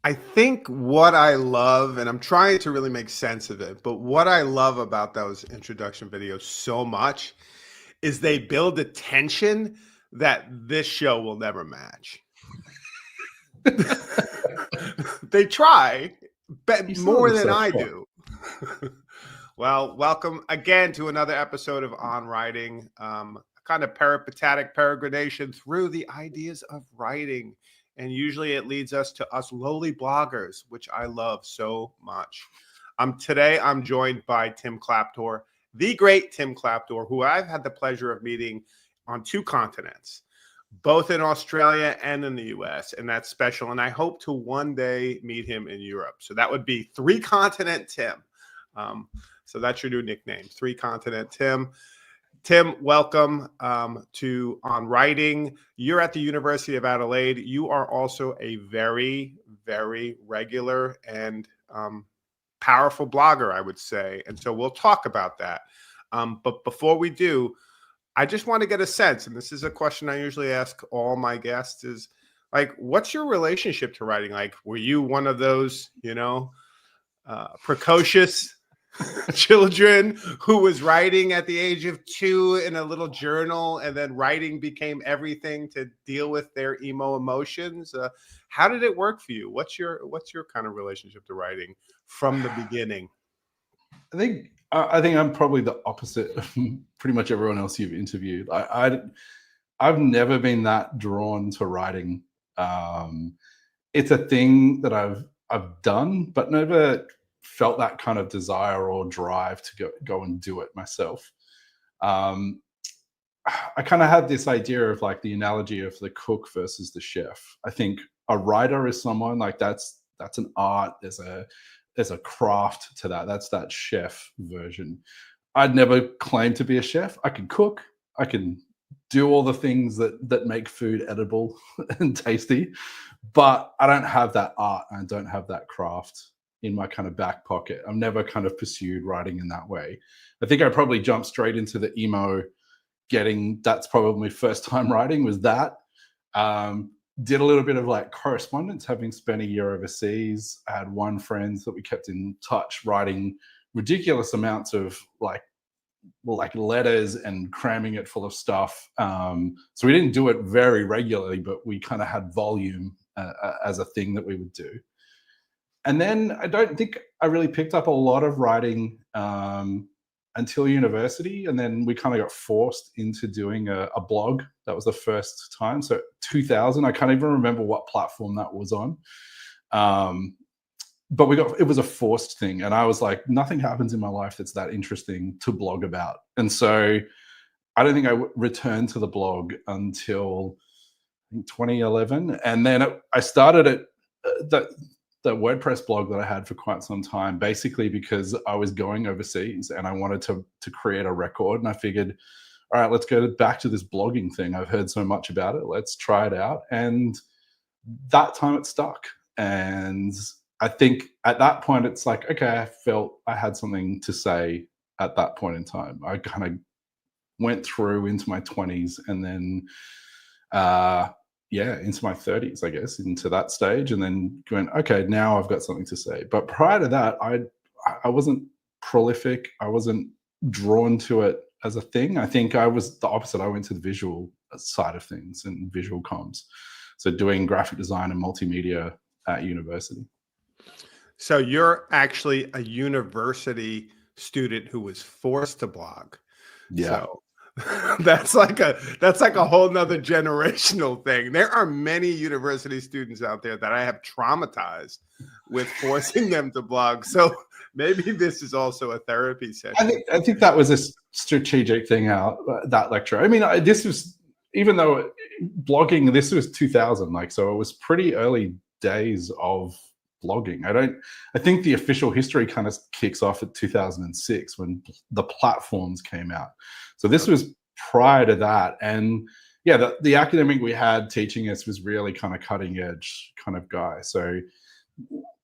I think what I love, and I'm trying to really make sense of it, but what I love about those introduction videos so much is they build a tension that this show will never match. They try, but You sold more than yourself I short. do. Well, welcome again to another episode of On Writing, kind of peripatetic peregrination through the ideas of writing. And usually it leads us to us lowly bloggers, which I love so much. Today I'm joined by Tim Klapdor, the great Tim Klapdor, who I've had the pleasure of meeting on two continents, both in Australia and in the US. And that's special. And I hope to one day meet him in Europe. So that would be Three Continent Tim. So that's your new nickname, Three Continent Tim. Tim, welcome to On Writing. You're at the University of Adelaide. You are also a very, very regular and powerful blogger, I would say. And so we'll talk about that. But before we do, I just want to get a sense, and this is a question I usually ask all my guests, is like, what's your relationship to writing? Like, were you one of those, precocious children who was writing at the age of 2 in a little journal, and then writing became everything to deal with their emo emotions? How did it work for you? What's your kind of relationship to writing from the beginning? I think I'm probably the opposite of pretty much everyone else you've interviewed. I've never been that drawn to writing. It's a thing that I've done, but never felt that kind of desire or drive to go and do it myself. I kind of had this idea of like the analogy of the cook versus the chef. I think a writer is someone like that's an art. There's a craft to that. That's that chef version. I'd never claimed to be a chef. I can cook. I can do all the things that make food edible and tasty, but I don't have that art. I don't have that craft in my kind of back pocket. I've never kind of pursued writing in that way. I think I probably jumped straight into the emo that's probably my first time writing was that. Did a little bit of like correspondence, having spent a year overseas. I had one friend that we kept in touch, writing ridiculous amounts of like letters and cramming it full of stuff. So we didn't do it very regularly, but we kind of had volume as a thing that we would do. And then I don't think I really picked up a lot of writing until university. And then we kind of got forced into doing a blog. That was the first time. So 2000, I can't even remember what platform that was on. But it was a forced thing. And I was like, nothing happens in my life that's that interesting to blog about. And so I don't think I returned to the blog until I think 2011. And then I started it, the WordPress blog that I had for quite some time, basically because I was going overseas and I wanted to create a record. And I figured, all right, let's go back to this blogging thing. I've heard so much about it. Let's try it out. And that time it stuck. And I think at that point, it's like, okay, I felt I had something to say at that point in time. I kind of went through into my 20s and then, into my 30s, I guess, into that stage, and then going, okay, now I've got something to say. But prior to that, I wasn't prolific. I wasn't drawn to it as a thing. I think I was the opposite. I went to the visual side of things and visual comms. So doing graphic design and multimedia at university. So you're actually a university student who was forced to blog. Yeah. So that's like a whole nother generational thing. There are many university students out there that I have traumatized with forcing them to blog. So maybe this is also a therapy session. I think that was a strategic thing out that lecture. I mean, this was, even though blogging, this was 2000, like, so it was pretty early days of blogging. I think the official history kind of kicks off at 2006 when the platforms came out. So this was prior to that. And yeah, the academic we had teaching us was really kind of cutting edge kind of guy. So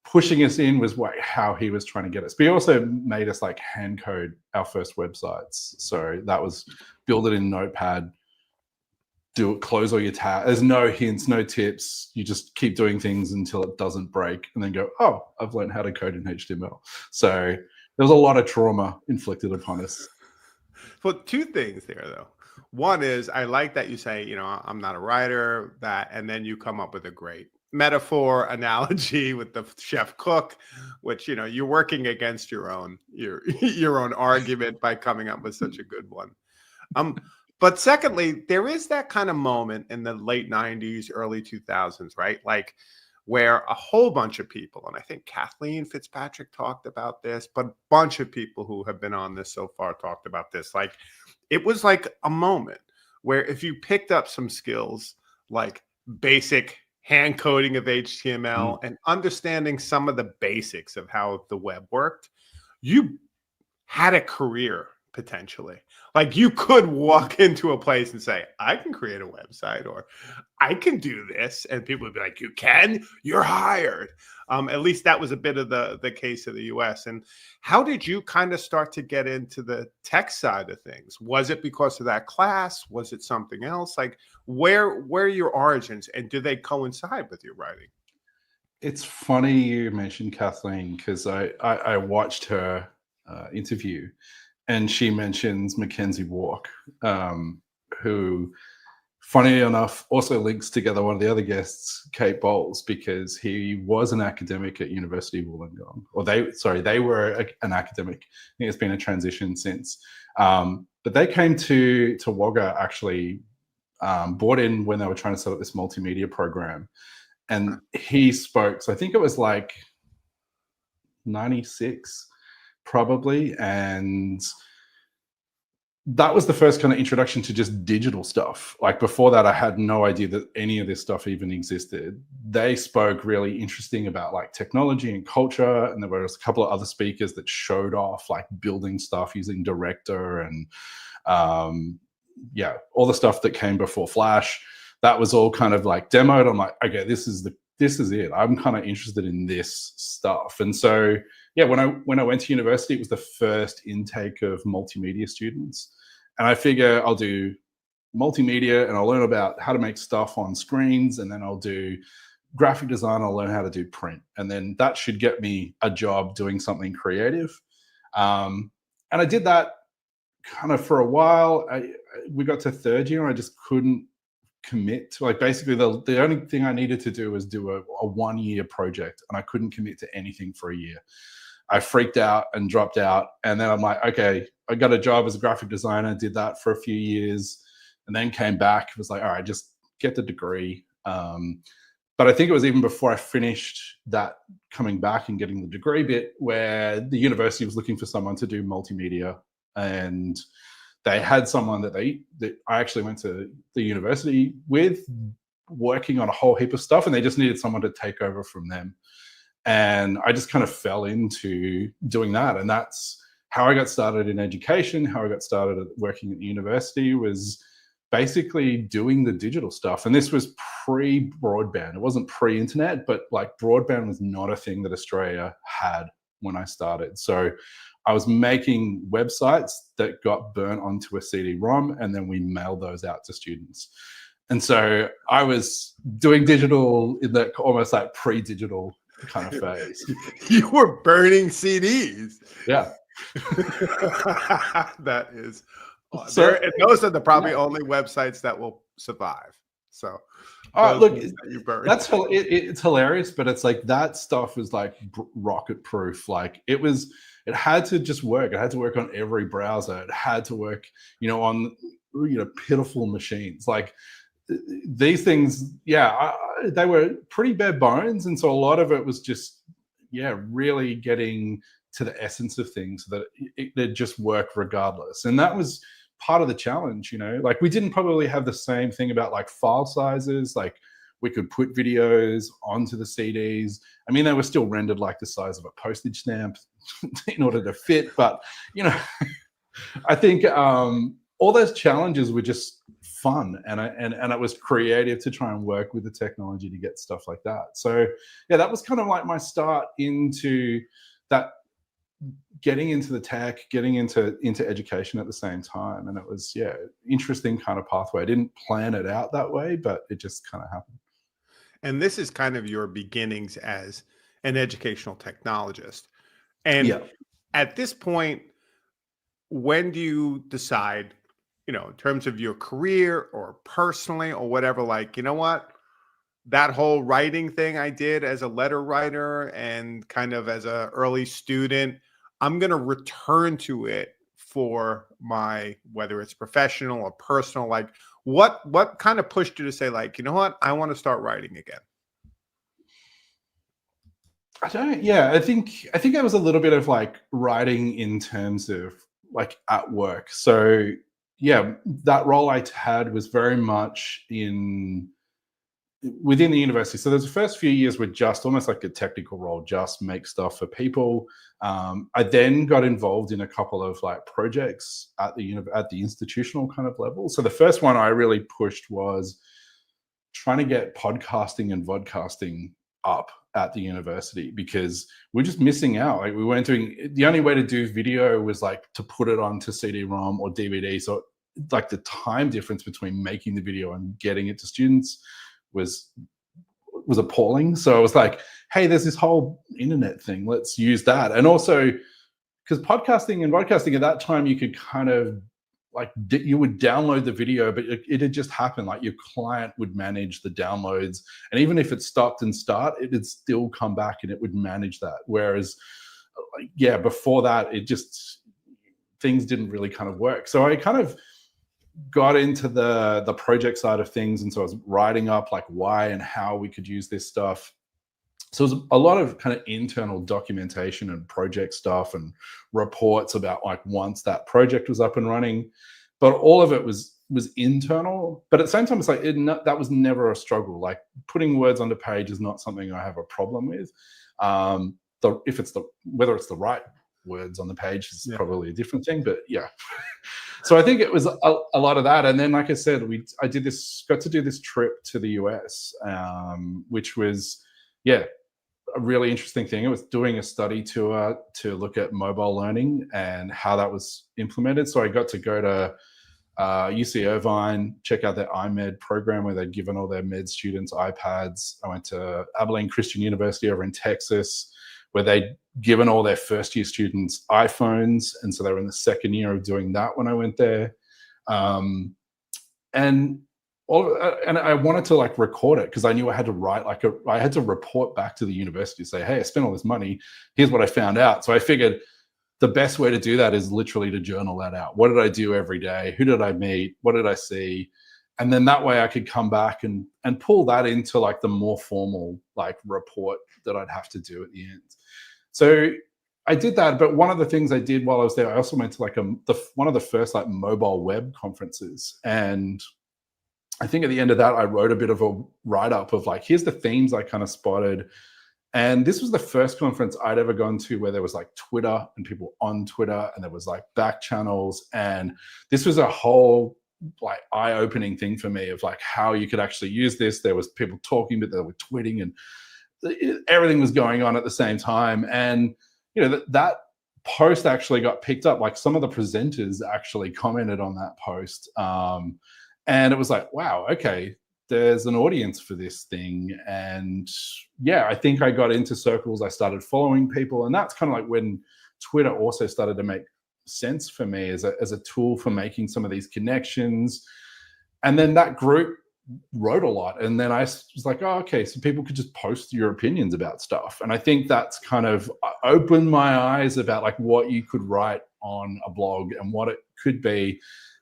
pushing us in was how he was trying to get us. But he also made us like hand code our first websites. So that was build it in Notepad, do it, close all your tabs. There's no hints, no tips. You just keep doing things until it doesn't break, and then go, oh, I've learned how to code in HTML. So there was a lot of trauma inflicted upon us. Well, two things there though. One is I like that you say, I'm not a writer, that, and then you come up with a great metaphor analogy with the chef cook, which you're working against your own your own argument by coming up with such a good one. But secondly, there is that kind of moment in the late 90s, early 2000s, right? Like where a whole bunch of people, and I think Kathleen Fitzpatrick talked about this, but a bunch of people who have been on this so far talked about this. Like it was like a moment where if you picked up some skills like basic hand coding of HTML and understanding some of the basics of how the web worked, you had a career potentially. Like you could walk into a place and say, I can create a website or I can do this. And people would be like, you can, you're hired. At least that was a bit of the case of the US. And how did you kind of start to get into the tech side of things? Was it because of that class? Was it something else? Like where are your origins and do they coincide with your writing? It's funny you mentioned Kathleen because I watched her interview, and she mentions Mackenzie Walk, who, funny enough, also links together one of the other guests, Kate Bowles, because he was an academic at University of Wollongong, or they were an academic. I think it's been a transition since, but they came to Wagga actually, brought in when they were trying to set up this multimedia program, and he spoke. So I think it was like 96 probably, and that was the first kind of introduction to just digital stuff. Like before that, I had no idea that any of this stuff even existed. They spoke really interesting about like technology and culture, and there was a couple of other speakers that showed off like building stuff using Director and all the stuff that came before Flash. That was all kind of like demoed. I'm like, okay, this is it. I'm kind of interested in this stuff. And so when I went to university, it was the first intake of multimedia students. And I figure I'll do multimedia and I'll learn about how to make stuff on screens, and then I'll do graphic design, I'll learn how to do print. And then that should get me a job doing something creative. And I did that kind of for a while. We got to third year and I just couldn't commit to, like, basically the only thing I needed to do was do a 1 year project, and I couldn't commit to anything for a year. I freaked out and dropped out. And then I'm like, okay, I got a job as a graphic designer, did that for a few years, and then came back. It was like, all right, just get the degree. But I think it was even before I finished that, coming back and getting the degree bit, where the university was looking for someone to do multimedia. And they had someone that I actually went to the university with, working on a whole heap of stuff, and they just needed someone to take over from them. And I just kind of fell into doing that. And that's how I got started in education. How I got started at working at the university was basically doing the digital stuff. And this was pre-broadband. It wasn't pre-internet, but like broadband was not a thing that Australia had when I started. So I was making websites that got burnt onto a CD-ROM, and then we mailed those out to students. And so I was doing digital in that almost like pre-digital kind of phase. You were burning CDs. Yeah. That is, so, and those are the probably only websites that will survive. So look, it's hilarious, but it's like that stuff was like rocket proof. Like it had to just work. It had to work on every browser. It had to work, on pitiful machines. Like these things, they were pretty bare bones, and so a lot of it was just really getting to the essence of things so that it just work regardless. And that was part of the challenge. Like we didn't probably have the same thing about like file sizes. Like we could put videos onto the CDs. I mean, they were still rendered like the size of a postage stamp in order to fit, but I think all those challenges were just fun, and it was creative to try and work with the technology to get stuff like that. So that was kind of like my start into that getting into the tech, getting into education at the same time. And it was, yeah, interesting kind of pathway. I didn't plan it out that way, but it just kind of happened. And this is kind of your beginnings as an educational technologist. And Yeah. at this point, when do you decide, in terms of your career or personally or whatever, like, you know what? That whole writing thing I did as a letter writer and kind of as a early student, I'm going to return to it for my, whether it's professional or personal, like what kind of pushed you to say, like, you know what, I want to start writing again? I don't. Yeah, I think there was a little bit of like writing in terms of like at work. So yeah, that role I had was very much in within the university. So there's the first few years were just almost like a technical role, just make stuff for people. I then got involved in a couple of like projects at at the institutional kind of level. So the first one I really pushed was trying to get podcasting and vodcasting up at the university because we're just missing out. Like we weren't doing the only way to do video was like to put it onto CD-ROM or DVD. So like the time difference between making the video and getting it to students was appalling. So I was like, hey, there's this whole internet thing. Let's use that. And also because podcasting and broadcasting at that time, you could kind of like you would download the video, but it had just happened. Like your client would manage the downloads, and even if it stopped and start, it'd still come back and it would manage that. Whereas, like, yeah, before that, it just things didn't really kind of work. So I kind of got into the project side of things, and so I was writing up like why and how we could use this stuff. So it was a lot of kind of internal documentation and project stuff and reports about like once that project was up and running, but all of it was internal. But at the same time, it's like that was never a struggle. Like putting words on the page is not something I have a problem with. If it's whether it's the right words on the page is probably a different thing. But yeah, so I think it was a lot of that. And then, like I said, got to do this trip to the US, which was a really interesting thing. It was doing a study tour to look at mobile learning and how that was implemented. So I got to go to UC Irvine, check out their iMed program where they'd given all their med students iPads. I went to Abilene Christian University over in Texas, where they'd given all their first year students iPhones. And so they were in the second year of doing that when I went there. And I wanted to like record it because I knew I had to write I had to report back to the university, say, hey, I spent all this money. Here's what I found out. So I figured the best way to do that is literally to journal that out. What did I do every day? Who did I meet? What did I see? And then that way I could come back and pull that into like the more formal like report that I'd have to do at the end. So I did that, but one of the things I did while I was there, I also went to like one of the first like mobile web conferences. And I think at the end of that, I wrote a bit of a write-up of like, here's the themes I kind of spotted. And this was the first conference I'd ever gone to where there was like Twitter and people on Twitter, and there was like back channels. And this was a whole like eye-opening thing for me of like how you could actually use this. There was people talking, but they were tweeting, and everything was going on at the same time. And that post actually got picked up. Like some of the presenters actually commented on that post. And it was like, wow, okay, there's an audience for this thing. And yeah, I think I got into circles. I started following people. And that's kind of like when Twitter also started to make sense for me as a tool for making some of these connections. And then that group wrote a lot. And then I was like, oh, okay, so people could just post your opinions about stuff. And I think that's kind of opened my eyes about like what you could write on a blog and what it could be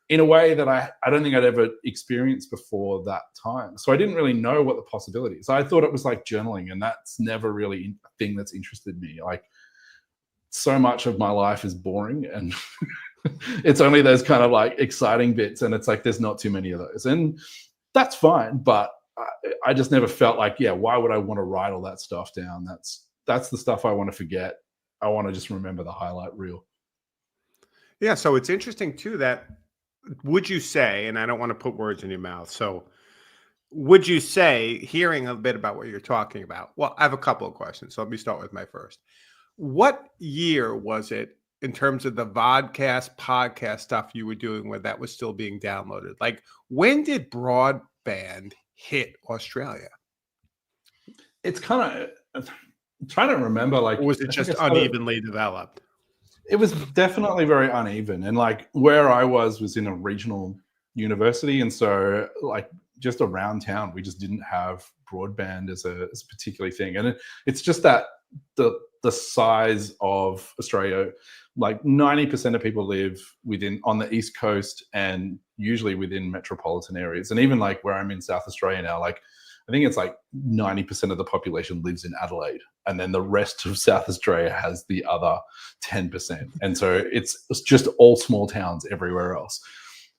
in a way that I don't think I'd ever experienced before that time. So I didn't really know what the possibilities. I thought it was like journaling, and that's never really a thing that's interested me. Like so much of my life is boring, and it's only those kind of like exciting bits, and it's like there's not too many of those. And that's fine, but I just never felt like, yeah, why would I want to write all that stuff down? That's the stuff I want to forget. I want to just remember the highlight reel. Yeah, so it's interesting too that would you say, and I don't want to put words in your mouth, so would you say, hearing a bit about what you're talking about, well, I have a couple of questions, so let me start with my first. What year was it in terms of the vodcast podcast stuff you were doing where that was still being downloaded? Like, when did broadband hit Australia? It's kind of I'm trying to remember. Like, Or was it I think just I started. unevenly developed? It was definitely very uneven, and like where I was in a regional university, and so like just around town, we just didn't have broadband as a particular thing, and it's just that the size of Australia, like 90% of people live within on the east coast, and usually within metropolitan areas, and even like where I'm in South Australia now, like I think it's like 90% of the population lives in Adelaide, and then the rest of South Australia has the other 10%. And so it's just all small towns everywhere else.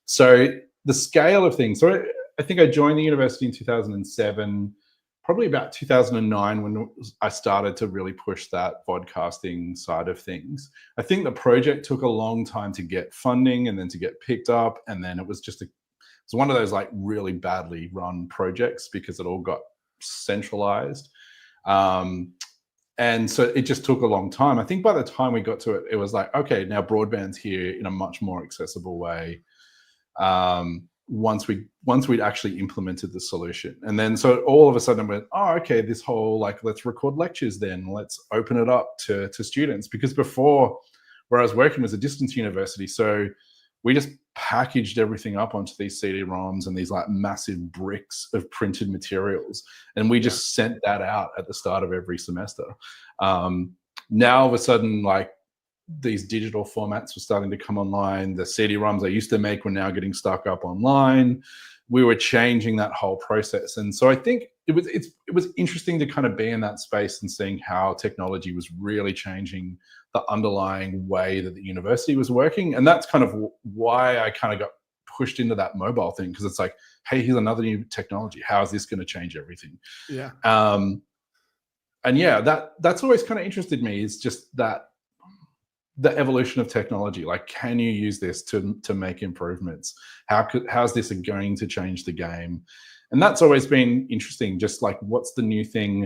So the scale of things. So I think I joined the university in 2007, probably about 2009 when I started to really push that podcasting side of things. I think the project took a long time to get funding and then to get picked up. And then it was just it's one of those like really badly run projects because it all got centralized. And so it just took a long time. I think by the time we got to it, it was like, okay, now broadband's here in a much more accessible way. Once we'd actually implemented the solution, and then so all of a sudden went, oh, okay, this whole like let's record lectures, then let's open it up to students, because before where I was working was a distance university, so we just packaged everything up onto these CD-ROMs and these like massive bricks of printed materials, and we just sent that out at the start of every semester. Now all of a sudden, like these digital formats were starting to come online. The CD-ROMs I used to make were now getting stuck up online. We were changing that whole process, and so I think it was interesting to kind of be in that space and seeing how technology was really changing the underlying way that the university was working. And that's kind of why I kind of got pushed into that mobile thing, because it's like, hey, here's another new technology. How is this going to change everything? Yeah. And yeah, that's always kind of interested me, is just that the evolution of technology. Like, can you use this to make improvements? How's this going to change the game? And that's always been interesting. Just like, what's the new thing?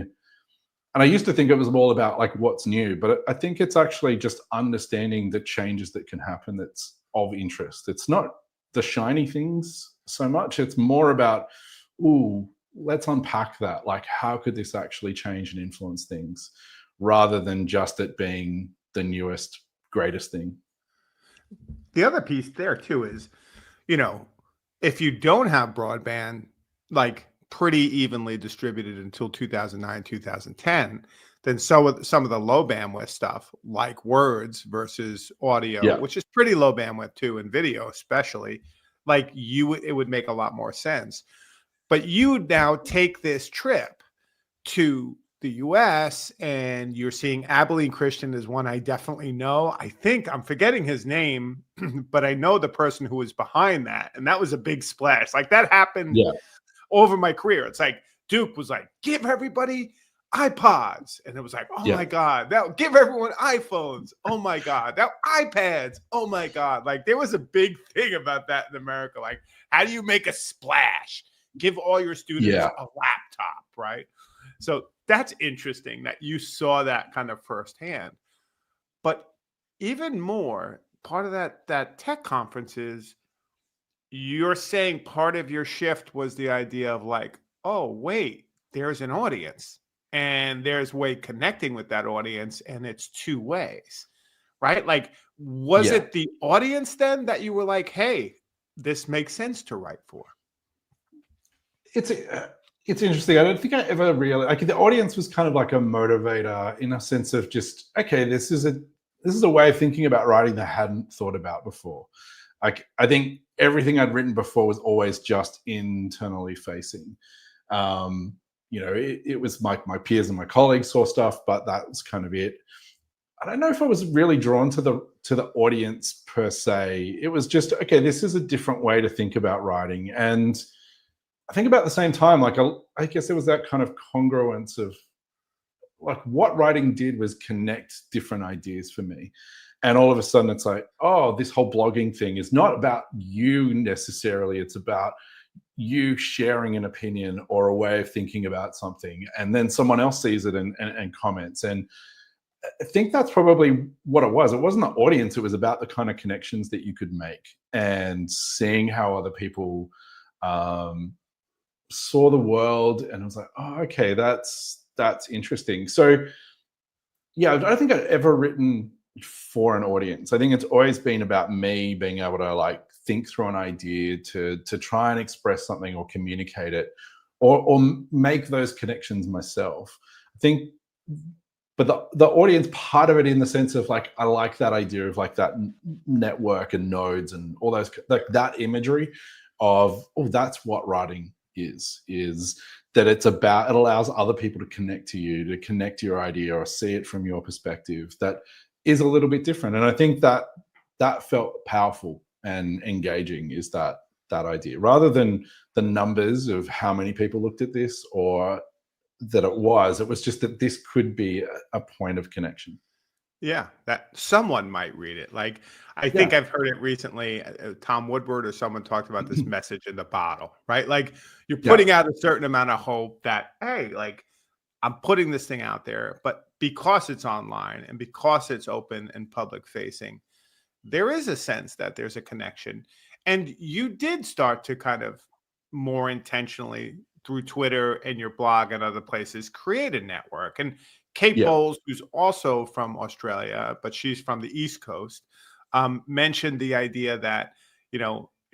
And I used to think it was all about like what's new, but I think it's actually just understanding the changes that can happen that's of interest. It's not the shiny things so much. It's more about, ooh, let's unpack that. Like, how could this actually change and influence things, rather than just it being the newest, greatest thing. The other piece there too is, if you don't have broadband, like pretty evenly distributed until 2009, 2010, then some of the low bandwidth stuff, like words versus audio, Yeah. which is pretty low bandwidth too, and video especially, like it would make a lot more sense. But you now take this trip to the US and you're seeing Abilene Christian is one I definitely know. I think I'm forgetting his name, but I know the person who was behind that. And that was a big splash. Like, that happened over my career. It's like Duke was like, give everybody iPods. And it was like, oh my God, that give everyone iPhones. Oh my God, that iPads. Oh my God. Like, there was a big thing about that in America. Like, how do you make a splash? Give all your students a laptop, right? So that's interesting that you saw that kind of firsthand. But even more, part of that tech conference is you're saying part of your shift was the idea of like, oh, wait, there's an audience and there's way connecting with that audience, and it's two ways, right? Like, was it the audience then that you were like, hey, this makes sense to write for? It's interesting. I don't think I ever really, like, the audience was kind of like a motivator in a sense of just, okay, this is a way of thinking about writing that I hadn't thought about before. Like, I think everything I'd written before was always just internally facing. It was my peers and my colleagues saw stuff, but that was kind of it. I don't know if I was really drawn to the audience per se. It was just, okay, this is a different way to think about writing. And I think about the same time, like, I guess there was that kind of congruence of like what writing did was connect different ideas for me. And all of a sudden it's like, oh, this whole blogging thing is not about you necessarily. It's about you sharing an opinion or a way of thinking about something. And then someone else sees it and comments. And I think that's probably what it was. It wasn't the audience. It was about the kind of connections that you could make and seeing how other people saw the world. And I was like, oh, okay, that's interesting. So yeah, I don't think I've ever written for an audience. I think it's always been about me being able to like think through an idea to try and express something or communicate it or make those connections myself. I think, but the audience part of it in the sense of like I like that idea of like that network and nodes and all those like that imagery of that's what writing is that it's about, it allows other people to connect to you, to connect to your idea or see it from your perspective that is a little bit different. And I think that felt powerful and engaging, is that idea, rather than the numbers of how many people looked at this or that it was just that this could be a point of connection. Yeah, that someone might read it. Like, I think Yeah. I've heard it recently. Tom Woodward or someone talked about this message in the bottle, right? Like, you're Yeah. putting out a certain amount of hope that, hey, like, I'm putting this thing out there, but because it's online and because it's open and public facing, there is a sense that there's a connection. And you did start to kind of more intentionally through Twitter and your blog and other places create a network. And Kate Yeah. Bowles, who's also from Australia, but she's from the East Coast, mentioned the idea that,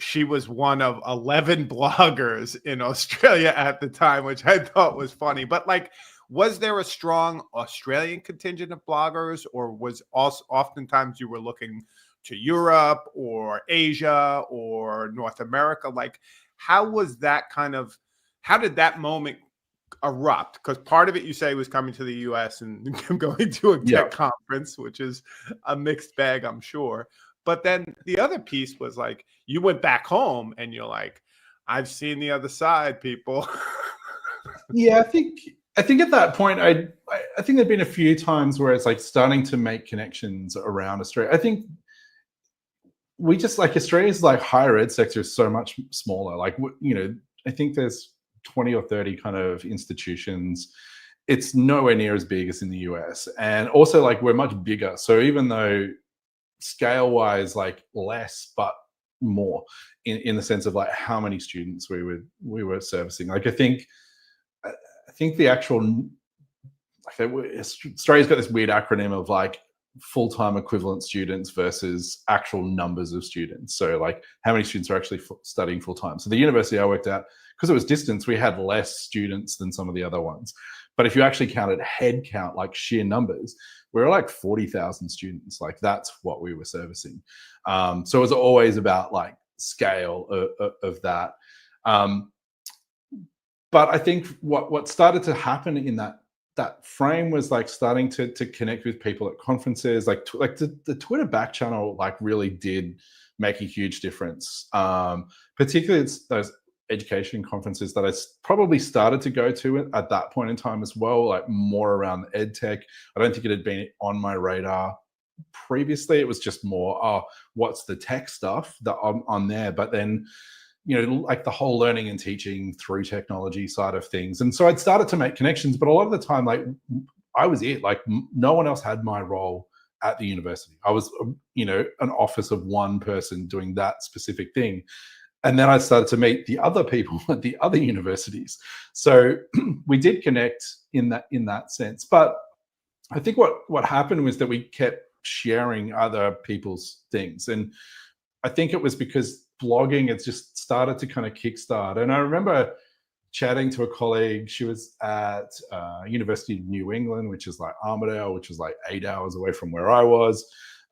she was one of 11 bloggers in Australia at the time, which I thought was funny. But like, was there a strong Australian contingent of bloggers, or was also oftentimes you were looking to Europe or Asia or North America? Like, how was that how did that moment erupt? Because part of it you say was coming to the US and going to a Yeah. tech conference, which is a mixed bag, I'm sure. But then the other piece was like you went back home and you're like, I've seen the other side, people. Yeah, I think at that point, I think there'd been a few times where it's like starting to make connections around Australia. I think we just like Australia's like higher ed sector is so much smaller. Like I think there's 20 or 30 kind of institutions. It's nowhere near as big as in the US, and also like we're much bigger. So even though scale wise like less, but more in the sense of like how many students we were servicing. Like I think the actual like Australia's got this weird acronym of like full-time equivalent students versus actual numbers of students. So like how many students are actually studying full-time. So the university I worked at, because it was distance, we had less students than some of the other ones. But if you actually counted head count, like sheer numbers, we were like 40,000 students. Like that's what we were servicing. So it was always about like scale of that. But I think what started to happen in that frame was like starting to connect with people at conferences, like the Twitter back channel like really did make a huge difference. Particularly it's those education conferences that I probably started to go to at that point in time as well, like more around ed tech. I don't think it had been on my radar previously. It was just more, what's the tech stuff that I'm on there? But then, like the whole learning and teaching through technology side of things. And so I'd started to make connections, but a lot of the time, like I was it, like no one else had my role at the university. I was, an office of one person doing that specific thing. And then I started to meet the other people at the other universities. So we did connect in that sense. But I think what happened was that we kept sharing other people's things. And I think it was because blogging had just started to kind of kickstart. And I remember chatting to a colleague. She was at University of New England, which is like Armidale, which is like 8 hours away from where I was.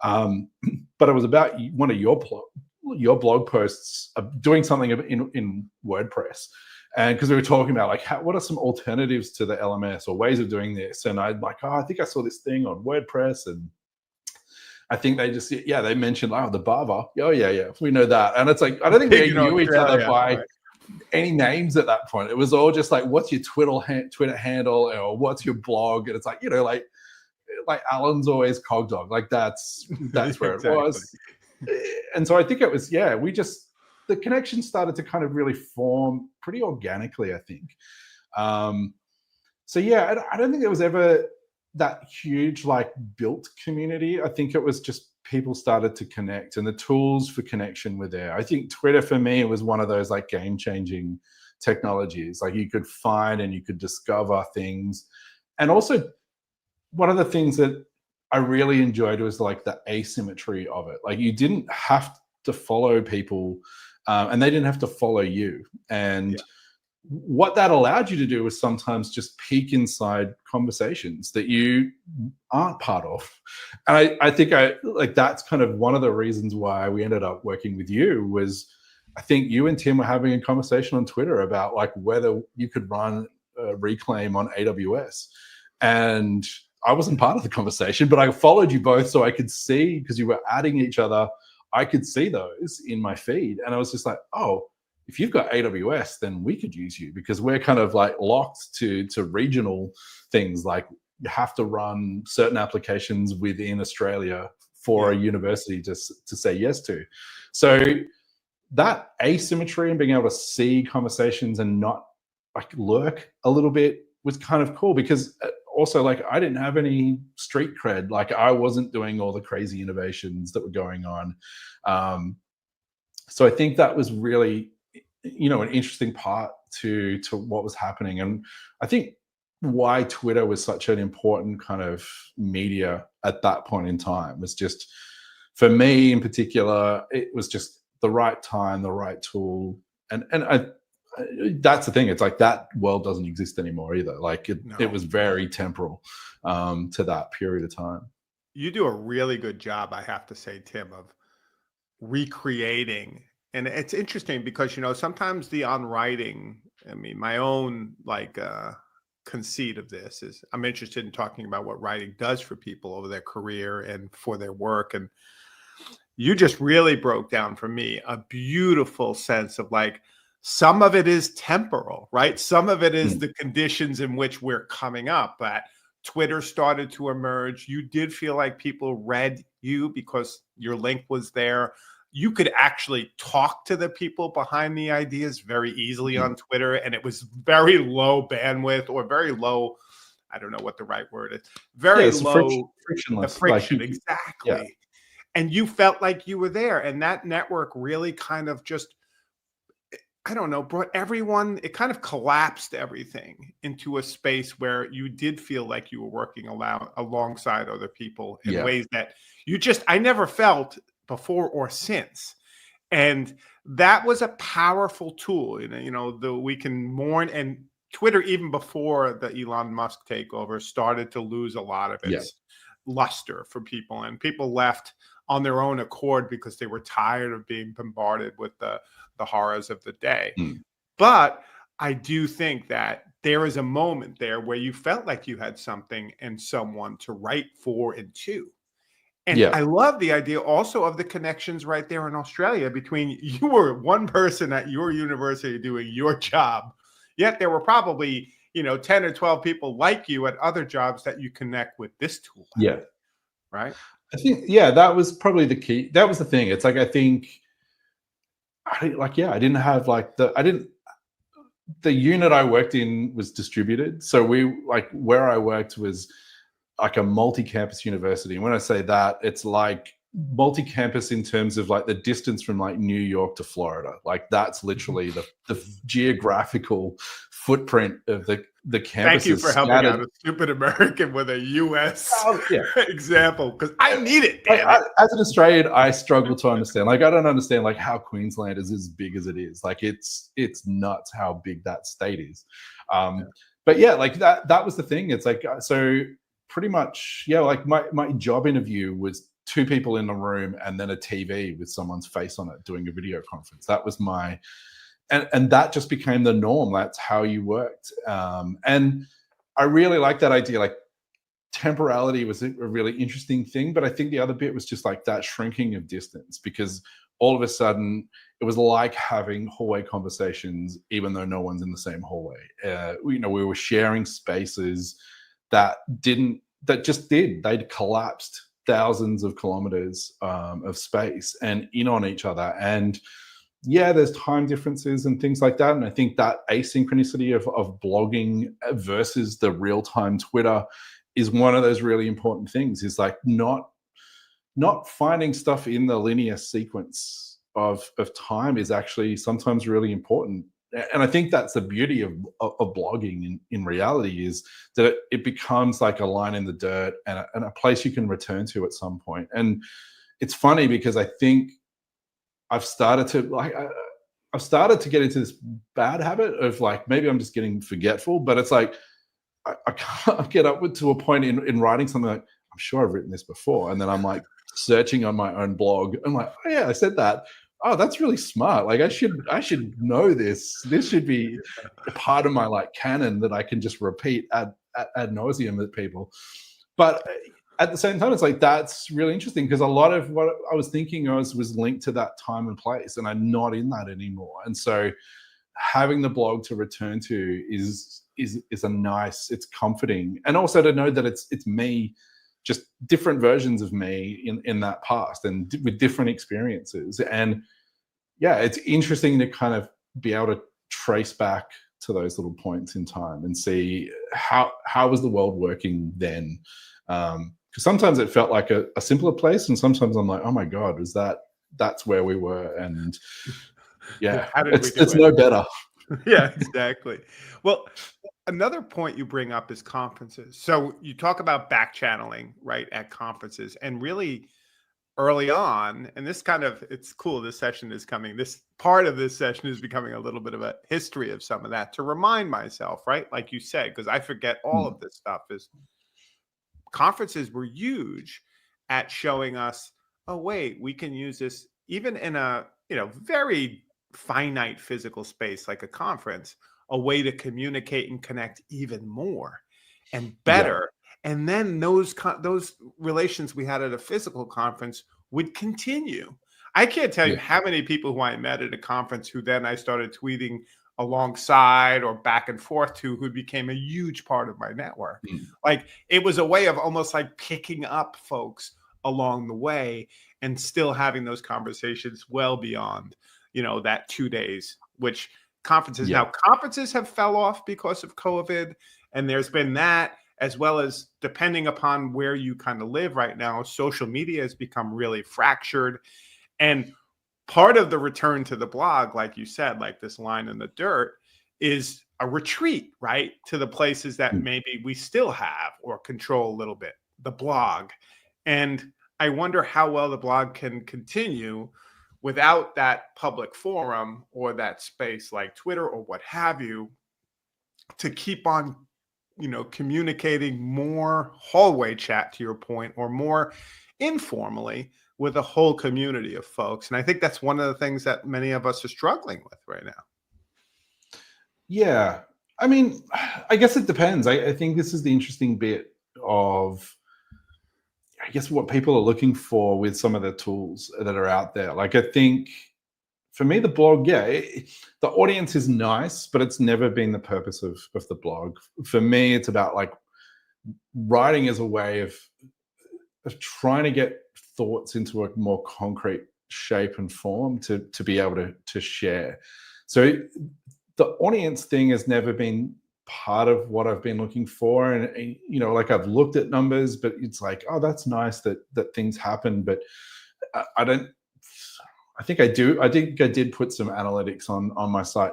But it was about one of your blog posts doing something in WordPress. And because we were talking about like what are some alternatives to the LMS or ways of doing this, and I'd like, I think I saw this thing on WordPress, and I think they just they mentioned the Bava. Oh yeah, we know that, and it's like I don't think we knew each other by any names at that point. It was all just like, what's your Twitter handle, or what's your blog, and it's like like Alan's always Cogdog, like that's where it was. And so I think it was the connection started to kind of really form pretty organically, I think. So I don't think there was ever that huge like built community. I think it was just people started to connect and the tools for connection were there. I think Twitter for me, it was one of those like game changing technologies. Like you could find and you could discover things. And also one of the things that I really enjoyed was like the asymmetry of it. Like you didn't have to follow people and they didn't have to follow you. And what that allowed you to do was sometimes just peek inside conversations that you aren't part of. And I think like that's kind of one of the reasons why we ended up working with you was I think you and Tim were having a conversation on Twitter about like whether you could run Reclaim on AWS. And I wasn't part of the conversation, but I followed you both so I could see, because you were adding each other, I could see those in my feed. And I was just like, oh, if you've got AWS, then we could use you because we're kind of like locked to regional things. Like you have to run certain applications within Australia for a university to say yes to. So that asymmetry and being able to see conversations and not like lurk a little bit was kind of cool because also like I didn't have any street cred. Like I wasn't doing all the crazy innovations that were going on. So I think that was really, you know, an interesting part to what was happening. And I think why Twitter was such an important kind of media at that point in time was just, for me in particular, it was just the right time, the right tool. And that's the thing. It's like that world doesn't exist anymore either. Like it was very temporal to that period of time. You do a really good job, I have to say, Tim, of recreating. And it's interesting because, you know, sometimes the on writing, I mean, my own like conceit of this is I'm interested in talking about what writing does for people over their career and for their work. And you just really broke down for me a beautiful sense of like, some of it is temporal, right? Some of it is the conditions in which we're coming up. But Twitter started to emerge. You did feel like people read you because your link was there. You could actually talk to the people behind the ideas very easily on Twitter. And it was very low bandwidth or very low, I don't know what the right word is, very low frictionless. Friction, like exactly. And you felt like you were there. And that network really kind of just, I don't know, brought everyone, it kind of collapsed everything into a space where you did feel like you were working alongside other people in ways that you just, I never felt before or since. And that was a powerful tool. You know, we can mourn, and Twitter, even before the Elon Musk takeover, started to lose a lot of its luster for people, and people left on their own accord because they were tired of being bombarded with the horrors of the day. But I do think that there is a moment there where you felt like you had something and someone to write for and to. And I love the idea also of the connections right there in Australia between you were one person at your university doing your job, yet there were probably, you know, 10 or 12 people like you at other jobs that you connect with this tool. Right. I think, that was probably the key. That was the thing. It's like, I think I didn't have like the unit I worked in was distributed. So where I worked was like a multi-campus university. And when I say that, it's like multi-campus in terms of like the distance from like New York to Florida. Like that's literally the geographical footprint of the campus. Thank you for helping out a stupid American with a U.S. example, because I need it. As an Australian, I struggle to understand. Like I don't understand like how Queensland is as big as it is. Like it's nuts how big that state is. But yeah, like that was the thing. It's like so pretty much like my job interview was 2 people in the room and then a TV with someone's face on it doing a video conference. That was my. And that just became the norm. That's how you worked. And I really like that idea. Like temporality was a really interesting thing. But I think the other bit was just like that shrinking of distance, because all of a sudden it was like having hallway conversations, even though no one's in the same hallway. We were sharing spaces they'd collapsed thousands of kilometers of space and in on each other. And there's time differences and things like that. And I think that asynchronicity of blogging versus the real-time Twitter is one of those really important things, is like not finding stuff in the linear sequence of time is actually sometimes really important. And I think that's the beauty of blogging in reality, is that it becomes like a line in the dirt and a place you can return to at some point. And it's funny because I think I've started to get into this bad habit of like, maybe I'm just getting forgetful, but it's like I can't get up to a point in writing something like, I'm sure I've written this before. And then I'm like searching on my own blog. I'm like, oh yeah, I said that. Oh, that's really smart. Like I should know this. This should be a part of my like canon that I can just repeat ad nauseum with people. But at the same time, it's like, that's really interesting, because a lot of what I was thinking was linked to that time and place, and I'm not in that anymore. And so having the blog to return to is a nice, it's comforting. And also to know that it's me, just different versions of me in that past, and with different experiences. And yeah, it's interesting to kind of be able to trace back to those little points in time and see how was the world working then. Because sometimes it felt like a simpler place, and sometimes I'm like, oh my God, that's where we were? And yeah, it's no better. Yeah, exactly. Well, another point you bring up is conferences. So you talk about back channeling, right, at conferences, and really early on, and it's cool, this part of this session is becoming a little bit of a history of some of that, to remind myself, right, like you said, because I forget all of this stuff, is conferences were huge at showing us, oh wait, we can use this even in a very finite physical space like a conference, a way to communicate and connect even more and better. And then those relations we had at a physical conference would continue. I can't tell you how many people who I met at a conference who then I started tweeting alongside or back and forth to, who became a huge part of my network. Like, it was a way of almost like picking up folks along the way and still having those conversations well beyond, that 2 days, which conferences now conferences have fell off because of COVID. And there's been that, as well as, depending upon where you kind of live right now, social media has become really fractured. And part of the return to the blog, like you said, like this line in the dirt, is a retreat, right, to the places that maybe we still have or control a little bit, the blog. And I wonder how well the blog can continue without that public forum or that space like Twitter or what have you, to keep on communicating more hallway chat, to your point, or more informally with a whole community of folks. And I think that's one of the things that many of us are struggling with right now. Yeah. I mean, I guess it depends. I think this is the interesting bit of, I guess, what people are looking for with some of the tools that are out there. Like, I think for me, the blog, the audience is nice, but it's never been the purpose of the blog. For me, it's about like writing as a way of trying to get thoughts into a more concrete shape and form to be able to share. So the audience thing has never been part of what I've been looking for. And, like, I've looked at numbers, but it's like, oh, that's nice that things happen. But I think I did put some analytics on my site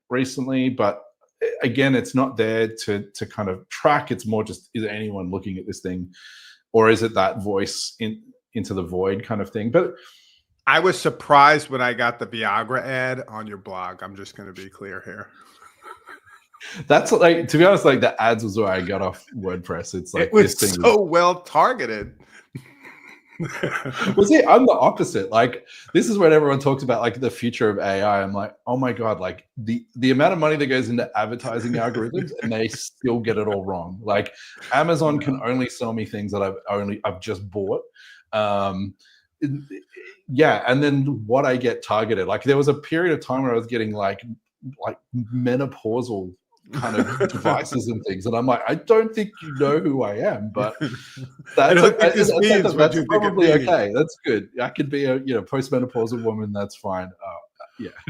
recently, but again, it's not there to kind of track. It's more just, is anyone looking at this thing, or is it that voice into the void kind of thing? But I was surprised when I got the Viagra ad on your blog. I'm just going to be clear here. That's like, to be honest, like the ads was where I got off WordPress. It's like, it was so well targeted. Well, see, I'm the opposite. Like, this is when everyone talks about like the future of AI. I'm like, oh my God, like the amount of money that goes into advertising algorithms, and they still get it all wrong. Like, Amazon can only sell me things that I've just bought. And then what I get targeted. Like, there was a period of time where I was getting like menopausal kind of devices and things, and I'm like, I don't think you know who I am, but that's probably okay. That's good. I could be a postmenopausal woman. That's fine.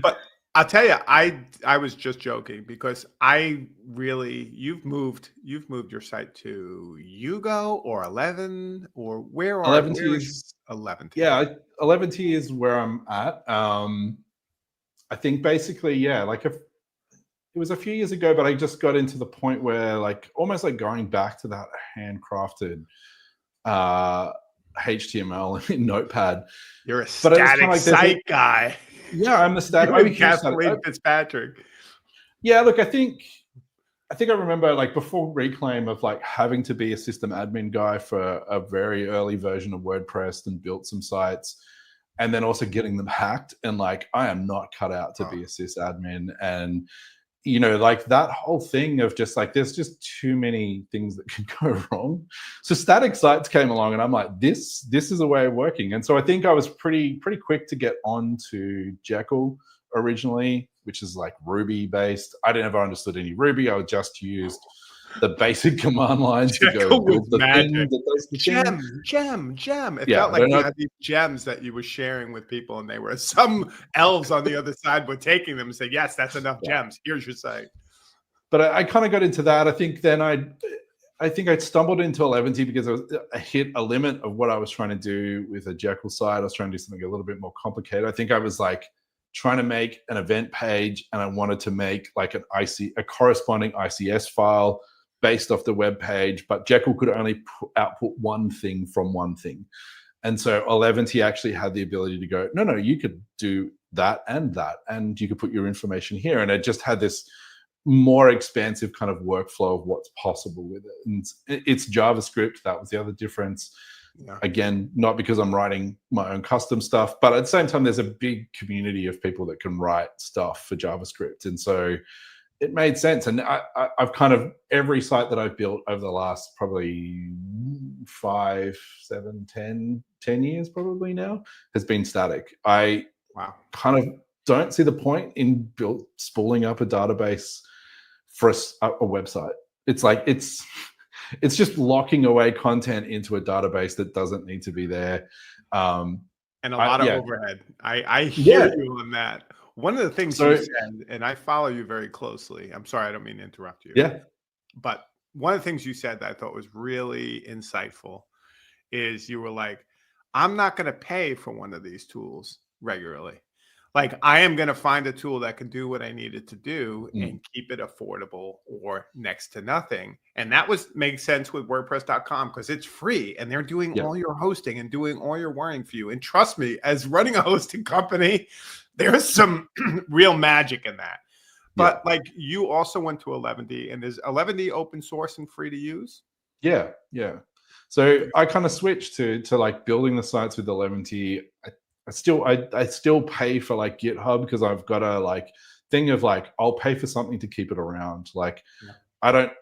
But I'll tell you, I was just joking because you've moved your site to Yugo or 11 or where 11T is is 11T? yeah, 11T is where I'm at. I think basically, yeah, like if it was a few years ago, but I just got into the point where like almost like going back to that handcrafted HTML in Notepad. You're a But it was kind static of like there's a site guy. yeah, I'm a stat. You I'm a and huge static. Kathleen Fitzpatrick. Yeah, look, I think I remember like before Reclaim of like having to be a system admin guy for a very early version of WordPress and built some sites, and then also getting them hacked. And like, I am not cut out to be a sysadmin. And like that whole thing of just like, there's just too many things that could go wrong. So static sites came along, and I'm like, this is a way of working. And so I think I was pretty quick to get on to Jekyll originally, which is like Ruby based. I never understood any Ruby. I just used the basic command lines to go Jekyll was build the thing magic. that does the thing. Gem. It Yeah, felt like you had these gems that you were sharing with people, and they were some elves on the other side were taking them and saying, "Yes, that's enough gems. Here's your site." But I kind of got into that. I think then I think I stumbled into 11T because I hit a limit of what I was trying to do with a Jekyll site. I was trying to do something a little bit more complicated. I think I was like trying to make an event page, and I wanted to make like a corresponding ICS file based off the web page, but Jekyll could only output one thing from one thing. And so 11T actually had the ability to go, no, you could do that, and you could put your information here. And it just had this more expansive kind of workflow of what's possible with it. And it's JavaScript. That was the other difference. Yeah. Again, not because I'm writing my own custom stuff, but at the same time, there's a big community of people that can write stuff for JavaScript. And so it made sense. And I've kind of, every site that I've built over the last probably 5, 7, 10 years probably now has been static. I kind of don't see the point in spooling up a database for a website. It's like, it's just locking away content into a database that doesn't need to be there. And a lot of overhead. I hear you on that. One of the things you said, and I follow you very closely. I'm sorry, I don't mean to interrupt you. Yeah. But one of the things you said that I thought was really insightful is you were like, I'm not going to pay for one of these tools regularly. Like, I am going to find a tool that can do what I need it to do and keep it affordable or next to nothing. And that makes sense with WordPress.com because it's free and they're doing all your hosting and doing all your wiring for you. And trust me, as running a hosting company, there's some real magic in that. But like, you also went to 11D, and is 11D open source and free to use? Yeah. So I kind of switched to like building the sites with 11T. I still pay for like GitHub because I've got a like thing of like, I'll pay for something to keep it around. Like, I don't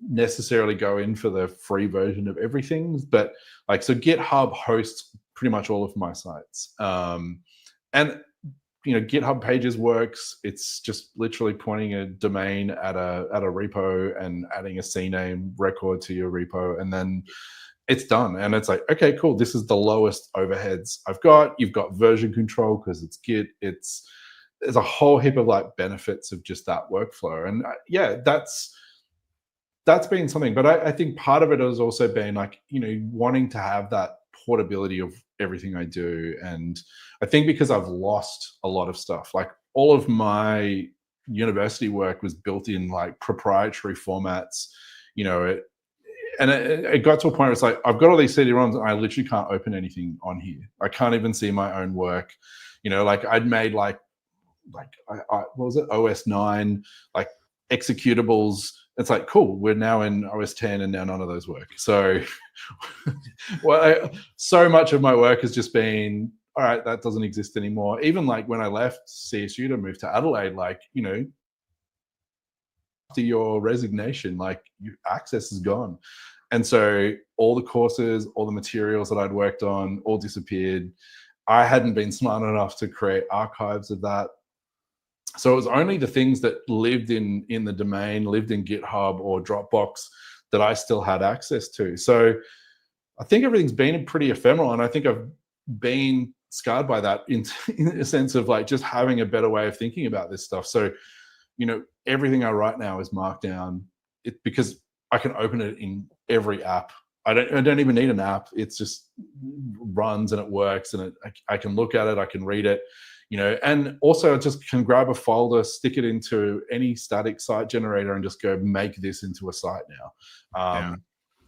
necessarily go in for the free version of everything, but like, so GitHub hosts pretty much all of my sites. And GitHub Pages works. It's just literally pointing a domain at a repo and adding a CNAME record to your repo, and then it's done. And it's like, okay, cool. This is the lowest overheads I've got. You've got version control because it's Git. There's a whole heap of like benefits of just that workflow. And that's been something. But I think part of it has also been like, wanting to have that portability of everything I do. And I think because I've lost a lot of stuff, like all of my university work was built in like proprietary formats, and it got to a point where it's like, I've got all these CD-ROMs and I literally can't open anything on here. I can't even see my own work. Like I'd made like what was it, OS 9, like executables. It's like, cool, we're now in OS 10 and now none of those work. So so much of my work has just been, all right, that doesn't exist anymore. Even like when I left CSU to move to Adelaide, like, after your resignation, like your access is gone. And so all the courses, all the materials that I'd worked on all disappeared. I hadn't been smart enough to create archives of that. So it was only the things that lived in the domain, lived in GitHub or Dropbox that I still had access to. So I think everything's been pretty ephemeral. And I think I've been scarred by that in a sense of like just having a better way of thinking about this stuff. So, everything I write now is Markdown, because I can open it in every app. I don't even need an app. It's just runs and it works, and I can look at it, I can read it, and also I just can grab a folder, stick it into any static site generator, and just go make this into a site now. Yeah,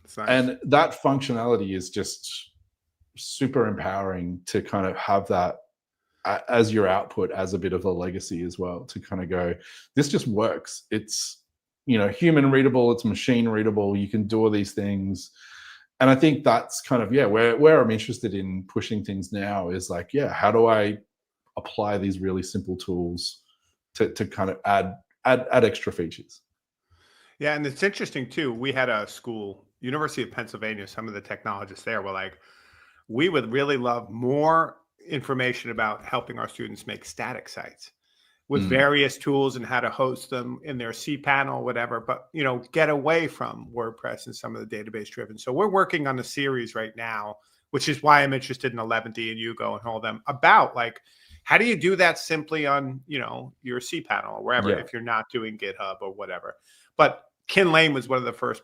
it's nice. And that functionality is just super empowering to kind of have that as your output, as a bit of a legacy as well, to kind of go, this just works. It's human readable, it's machine readable, you can do all these things. And I think that's kind of where I'm interested in pushing things now, is like, how do I apply these really simple tools to kind of add extra features. Yeah, and it's interesting too. We had a school, University of Pennsylvania, some of the technologists there were like, we would really love more information about helping our students make static sites with various tools and how to host them in their cPanel, whatever, but get away from WordPress and some of the database driven. So we're working on a series right now, which is why I'm interested in 11D and Hugo and all of them, about like, how do you do that simply on, your cPanel or wherever, if you're not doing GitHub or whatever. But Ken Lane was one of the first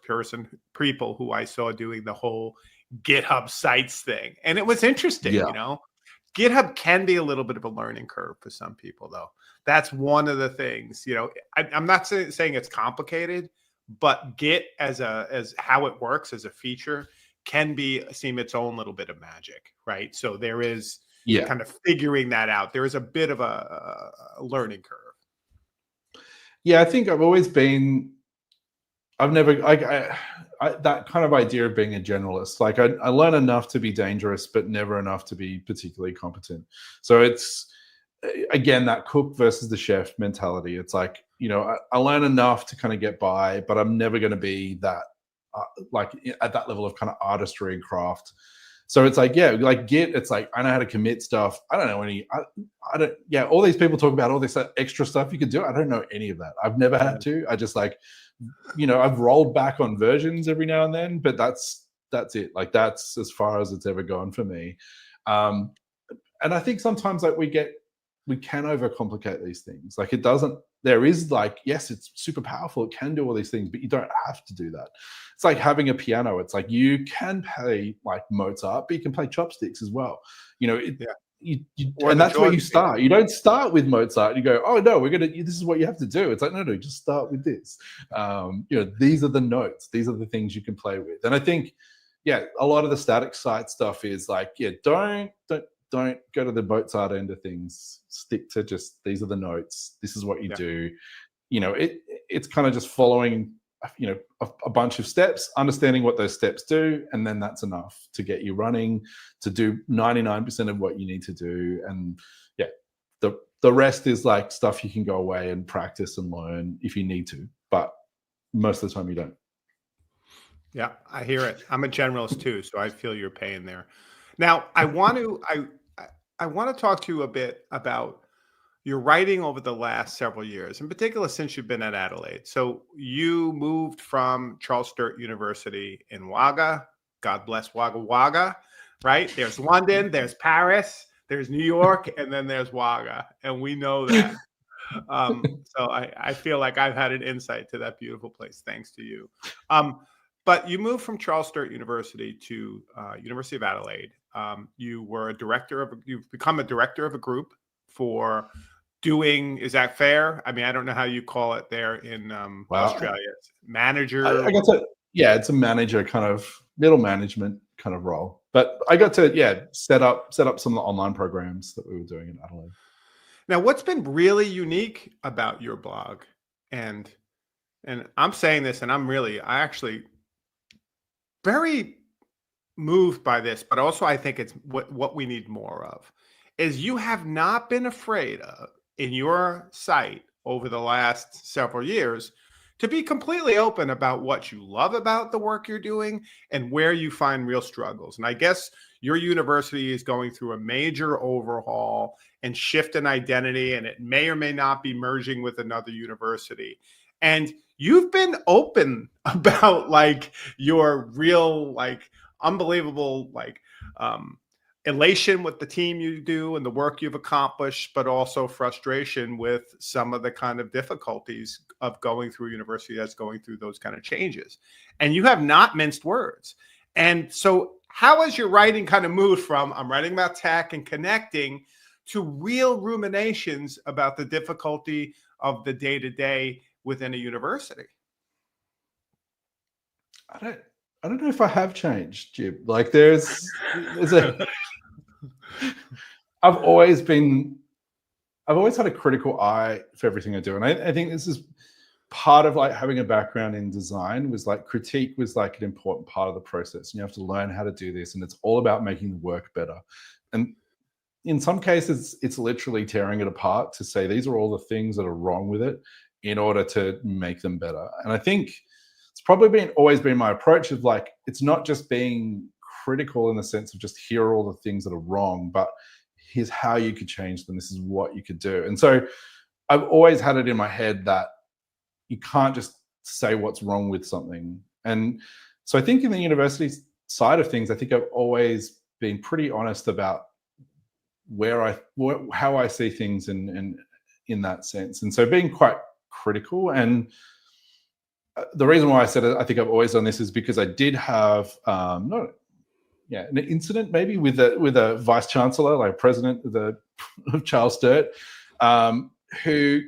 people who I saw doing the whole GitHub sites thing. And it was interesting, GitHub can be a little bit of a learning curve for some people, though. That's one of the things, I'm not saying it's complicated, but Git as how it works as a feature can seem its own little bit of magic, right? So there is kind of figuring that out. There is a bit of a learning curve. Yeah, I think I've never that kind of idea of being a generalist. Like I learn enough to be dangerous, but never enough to be particularly competent. So it's, again, that cook versus the chef mentality. It's like, I learn enough to kind of get by, but I'm never going to be that like at that level of kind of artistry and craft. So it's like, like Git, it's like, I know how to commit stuff. I don't know I don't, all these people talk about all this extra stuff you could do. I don't know any of that. I've never had to. I just like, I've rolled back on versions every now and then, but that's it. Like that's as far as it's ever gone for me. And I think sometimes like we can overcomplicate these things. Like there is like, yes, it's super powerful. It can do all these things, but you don't have to do that. It's like having a piano. It's like you can play like Mozart, but you can play chopsticks as well. And that's where you start. You don't start with Mozart. You go, oh no, this is what you have to do. It's like, no, just start with this. These are the notes. These are the things you can play with. And I think, a lot of the static site stuff is like, don't go to the Mozart end of things. Stick to just, these are the notes. This is what you do. It's kind of just following, a bunch of steps, understanding what those steps do. And then that's enough to get you running, to do 99% of what you need to do. And the rest is like stuff you can go away and practice and learn if you need to. But most of the time you don't. Yeah, I hear it. I'm a generalist too, so I feel your pain there. Now, I want to talk to you a bit about your writing over the last several years, in particular since you've been at Adelaide. So you moved from Charles Sturt University in Wagga. God bless Wagga Wagga, right? There's London, there's Paris, there's New York, and then there's Wagga, and we know that. So I feel like I've had an insight to that beautiful place thanks to you. But you moved from Charles Sturt University to University of Adelaide. You've become a director of a group for doing, is that fair? I mean, I don't know how you call it there in Australia. It's manager. I got to, it's a manager kind of middle management kind of role. But I got to, set up some of the online programs that we were doing in Adelaide. Now, what's been really unique about your blog, and I'm saying this, and I actually very moved by this, but also I think it's what we need more of, is you have not been afraid of, in your site over the last several years, to be completely open about what you love about the work you're doing and where you find real struggles. And I guess your university is going through a major overhaul and shift in identity, and it may or may not be merging with another university. And you've been open about like your real, like unbelievable, like elation with the team you do and the work you've accomplished, but also frustration with some of the kind of difficulties of going through university that's going through those kind of changes. And you have not minced words. And so how has your writing kind of moved from I'm writing about tech and connecting to real ruminations about the difficulty of the day-to-day within a university? I don't know if I have changed, Jim. Like there's a I've always had a critical eye for everything I do. And I think this is part of like having a background in design was like critique was like an important part of the process. And you have to learn how to do this. And it's all about making the work better. And in some cases, it's literally tearing it apart to say, these are all the things that are wrong with it in order to make them better. And I think it's probably always been my approach of like, it's not just being critical in the sense of just here are all the things that are wrong, but here's how you could change them. This is what you could do. And so I've always had it in my head that you can't just say what's wrong with something. And so I think in the university side of things, I think I've always been pretty honest about how I see things in that sense. And so being quite critical. And the reason why I said it, I think I've always done this is because I did have an incident maybe with a vice chancellor, like president of Charles Sturt, who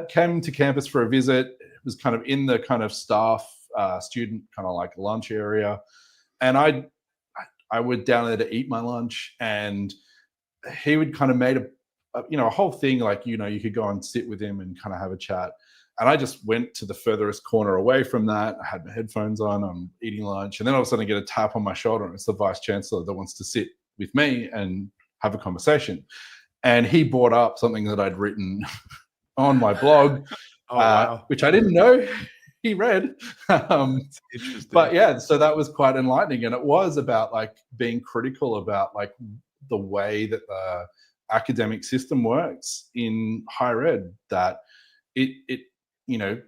came to campus for a visit. Was kind of in the kind of staff student kind of like lunch area, and I would down there to eat my lunch, and he would kind of made a whole thing like you could go and sit with him and kind of have a chat. And I just went to the furthest corner away from that. I had my headphones on, I'm eating lunch. And then all of a sudden I get a tap on my shoulder and it's the vice chancellor that wants to sit with me and have a conversation. And he brought up something that I'd written on my blog, wow. Which I didn't know he read. Interesting. But yeah, so that was quite enlightening. And it was about like being critical about like the way that the academic system works in higher ed, that it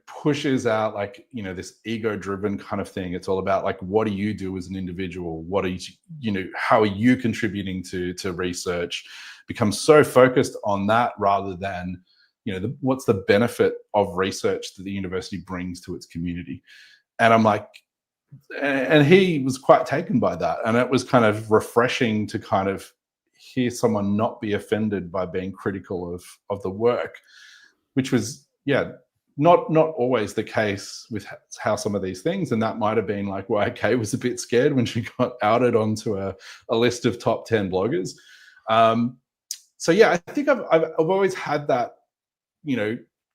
pushes out like, this ego-driven kind of thing. It's all about like, what do you do as an individual? What are how are you contributing to research? Become so focused on that rather than, what's the benefit of research that the university brings to its community? And I'm like, and he was quite taken by that. And it was kind of refreshing to kind of hear someone not be offended by being critical of the work, which was, not always the case with how some of these things. And that might have been like why Kay was a bit scared when she got outed onto a list of top 10 bloggers. So yeah, I think I've always had that,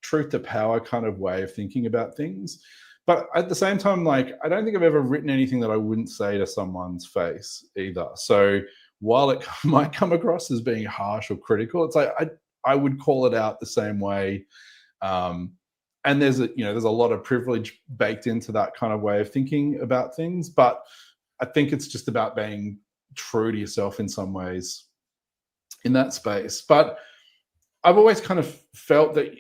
truth to power kind of way of thinking about things. But at the same time, like, I don't think I've ever written anything that I wouldn't say to someone's face either. So while it might come across as being harsh or critical, it's like I would call it out the same way. And there's a lot of privilege baked into that kind of way of thinking about things. But I think it's just about being true to yourself in some ways in that space. But I've always kind of felt that,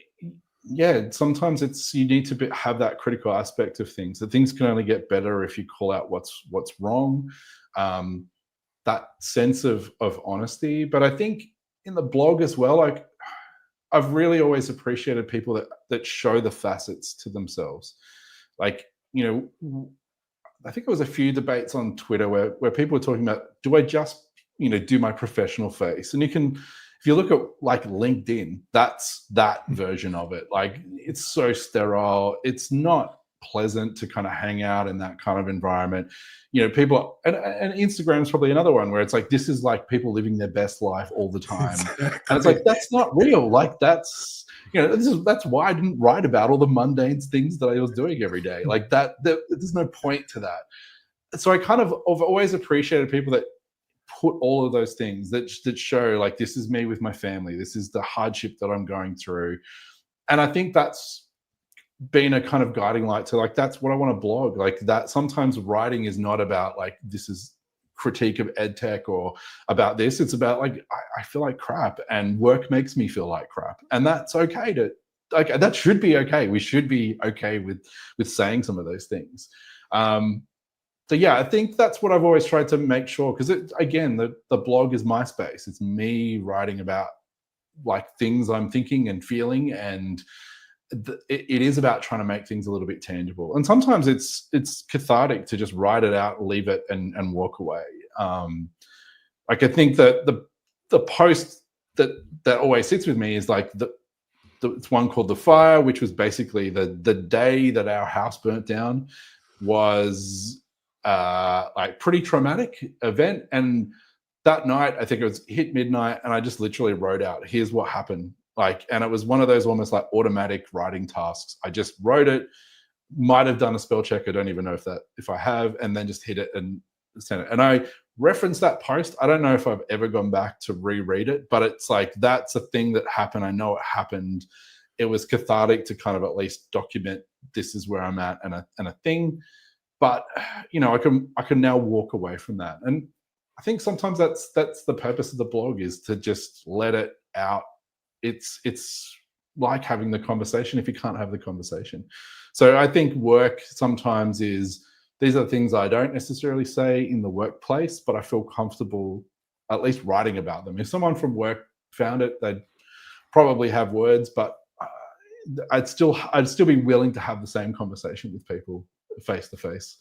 sometimes you need to have that critical aspect of things, that things can only get better if you call out what's wrong, that sense of honesty. But I think in the blog as well, like, I've really always appreciated people that show the facets to themselves. Like, I think there was a few debates on Twitter where people were talking about, do I just, do my professional face? And if you look at like LinkedIn, that's that version of it. Like, it's so sterile. It's not pleasant to kind of hang out in that kind of environment. People, and Instagram's probably another one where it's like, this is like people living their best life all the time. Exactly. And it's like, that's not real. Like, that's why I didn't write about all the mundane things that I was doing every day. Like there's no point to that. So I've always appreciated people that put all of those things that show like, this is me with my family. This is the hardship that I'm going through. And I think that's been a kind of guiding light to like, that's what I want to blog. Like, that sometimes writing is not about like, this is critique of ed tech or about this. It's about like, I feel like crap and work makes me feel like crap. And that's okay that should be okay. We should be okay with saying some of those things. So yeah, I think that's what I've always tried to make sure, because again, the blog is my space. It's me writing about like things I'm thinking and feeling, and it is about trying to make things a little bit tangible. And sometimes it's cathartic to just write it out, leave it, and walk away. Like I think that the post that always sits with me is like it's one called The Fire, which was basically the day that our house burnt down was like pretty traumatic event. And that night, I think it was hit midnight, and I just literally wrote out, here's what happened. Like, and it was one of those almost like automatic writing tasks. I just wrote it, might have done a spell check. I don't even know if I have, and then just hit it and sent it. And I referenced that post. I don't know if I've ever gone back to reread it, but it's like, that's a thing that happened. I know it happened. It was cathartic to kind of at least document, this is where I'm at, and a thing. But you know, I can now walk away from that. And I think sometimes that's the purpose of the blog, is to just let it out. It's like having the conversation if you can't have the conversation. So I think work sometimes is, these are things I don't necessarily say in the workplace, but I feel comfortable at least writing about them. If someone from work found it, they'd probably have words, but I'd still be willing to have the same conversation with people face to face.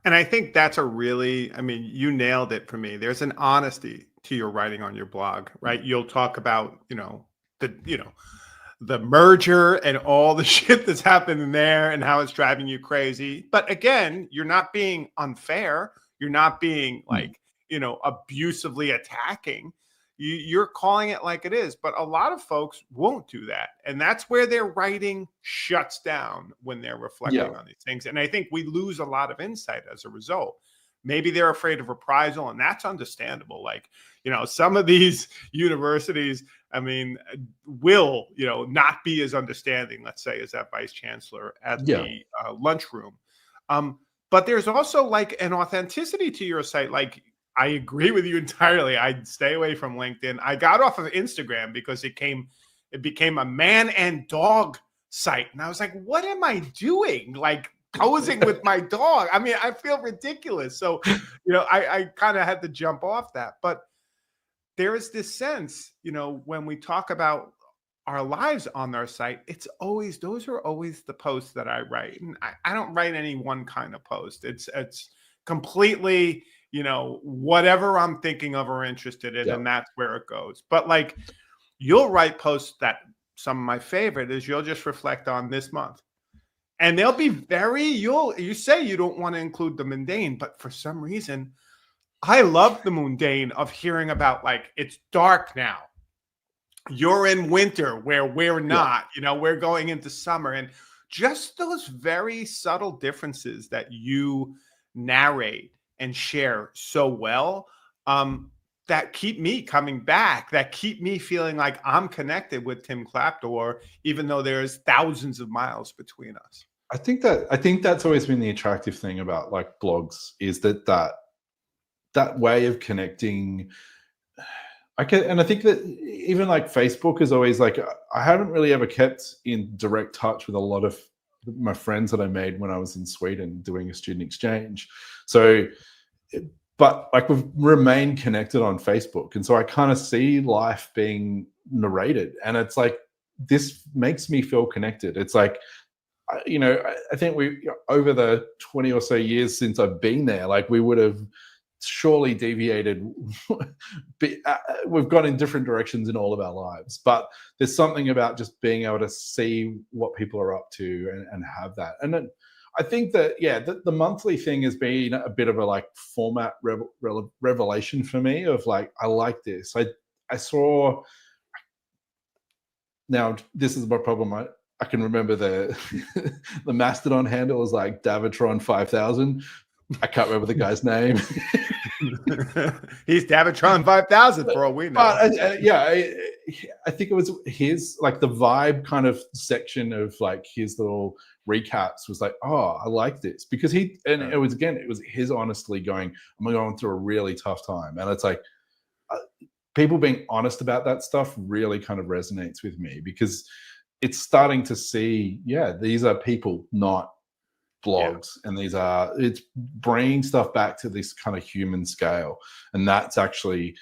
And I think that's I mean, you nailed it for me. There's an honesty to your writing on your blog, right? You'll talk about, the merger and all the shit that's happening there and how it's driving you crazy. But again, you're not being unfair. You're not being like, abusively attacking. You're calling it like it is. But a lot of folks won't do that. And that's where their writing shuts down, when they're reflecting on these things. And I think we lose a lot of insight as a result. Maybe they're afraid of reprisal, and that's understandable. Like, some of these universities, I mean, will, not be as understanding, let's say, as that vice chancellor at the lunchroom. But there's also like an authenticity to your site. Like, I agree with you entirely. I'd stay away from LinkedIn. I got off of Instagram because it became a man and dog site. And I was like, what am I doing? Like, posing with my dog. I mean, I feel ridiculous. So, I kind of had to jump off that. But there is this sense, when we talk about our lives on our site, those are always the posts that I write. And I don't write any one kind of post. It's completely, whatever I'm thinking of or interested in, and that's where it goes. But like, you'll write posts that, some of my favorite is, you'll just reflect on this month. And they'll be you say you don't want to include the mundane, but for some reason, I love the mundane of hearing about, like, it's dark now. You're in winter where we're not, we're going into summer. And just those very subtle differences that you narrate and share so well, that keep me coming back, that keep me feeling like I'm connected with Tim Klapdor, even though there's thousands of miles between us. I think that's always been the attractive thing about like blogs, is that way of connecting. And I think that even like Facebook is always like, I haven't really ever kept in direct touch with a lot of my friends that I made when I was in Sweden doing a student exchange. So, but like, we've remained connected on Facebook. And so I kind of see life being narrated, and it's like, this makes me feel connected. It's like, I think over the 20 or so years since I've been there, like, we would have surely deviated. We've gone in different directions in all of our lives, but there's something about just being able to see what people are up to and have that. And then I think that, the monthly thing has been a bit of a like format revelation for me, of like, I like this. I saw, now this is my problem. I can remember the Mastodon handle was like Davitron 5000. I can't remember the guy's name. He's Davitron 5000 for all we know. I think it was his, like, the vibe kind of section of like his little recaps was like, oh, I like this, because it was his honestly going, I'm going through a really tough time. And it's like, people being honest about that stuff really kind of resonates with me, because it's starting to see, these are people, not blogs, and it's bringing stuff back to this kind of human scale, and that's actually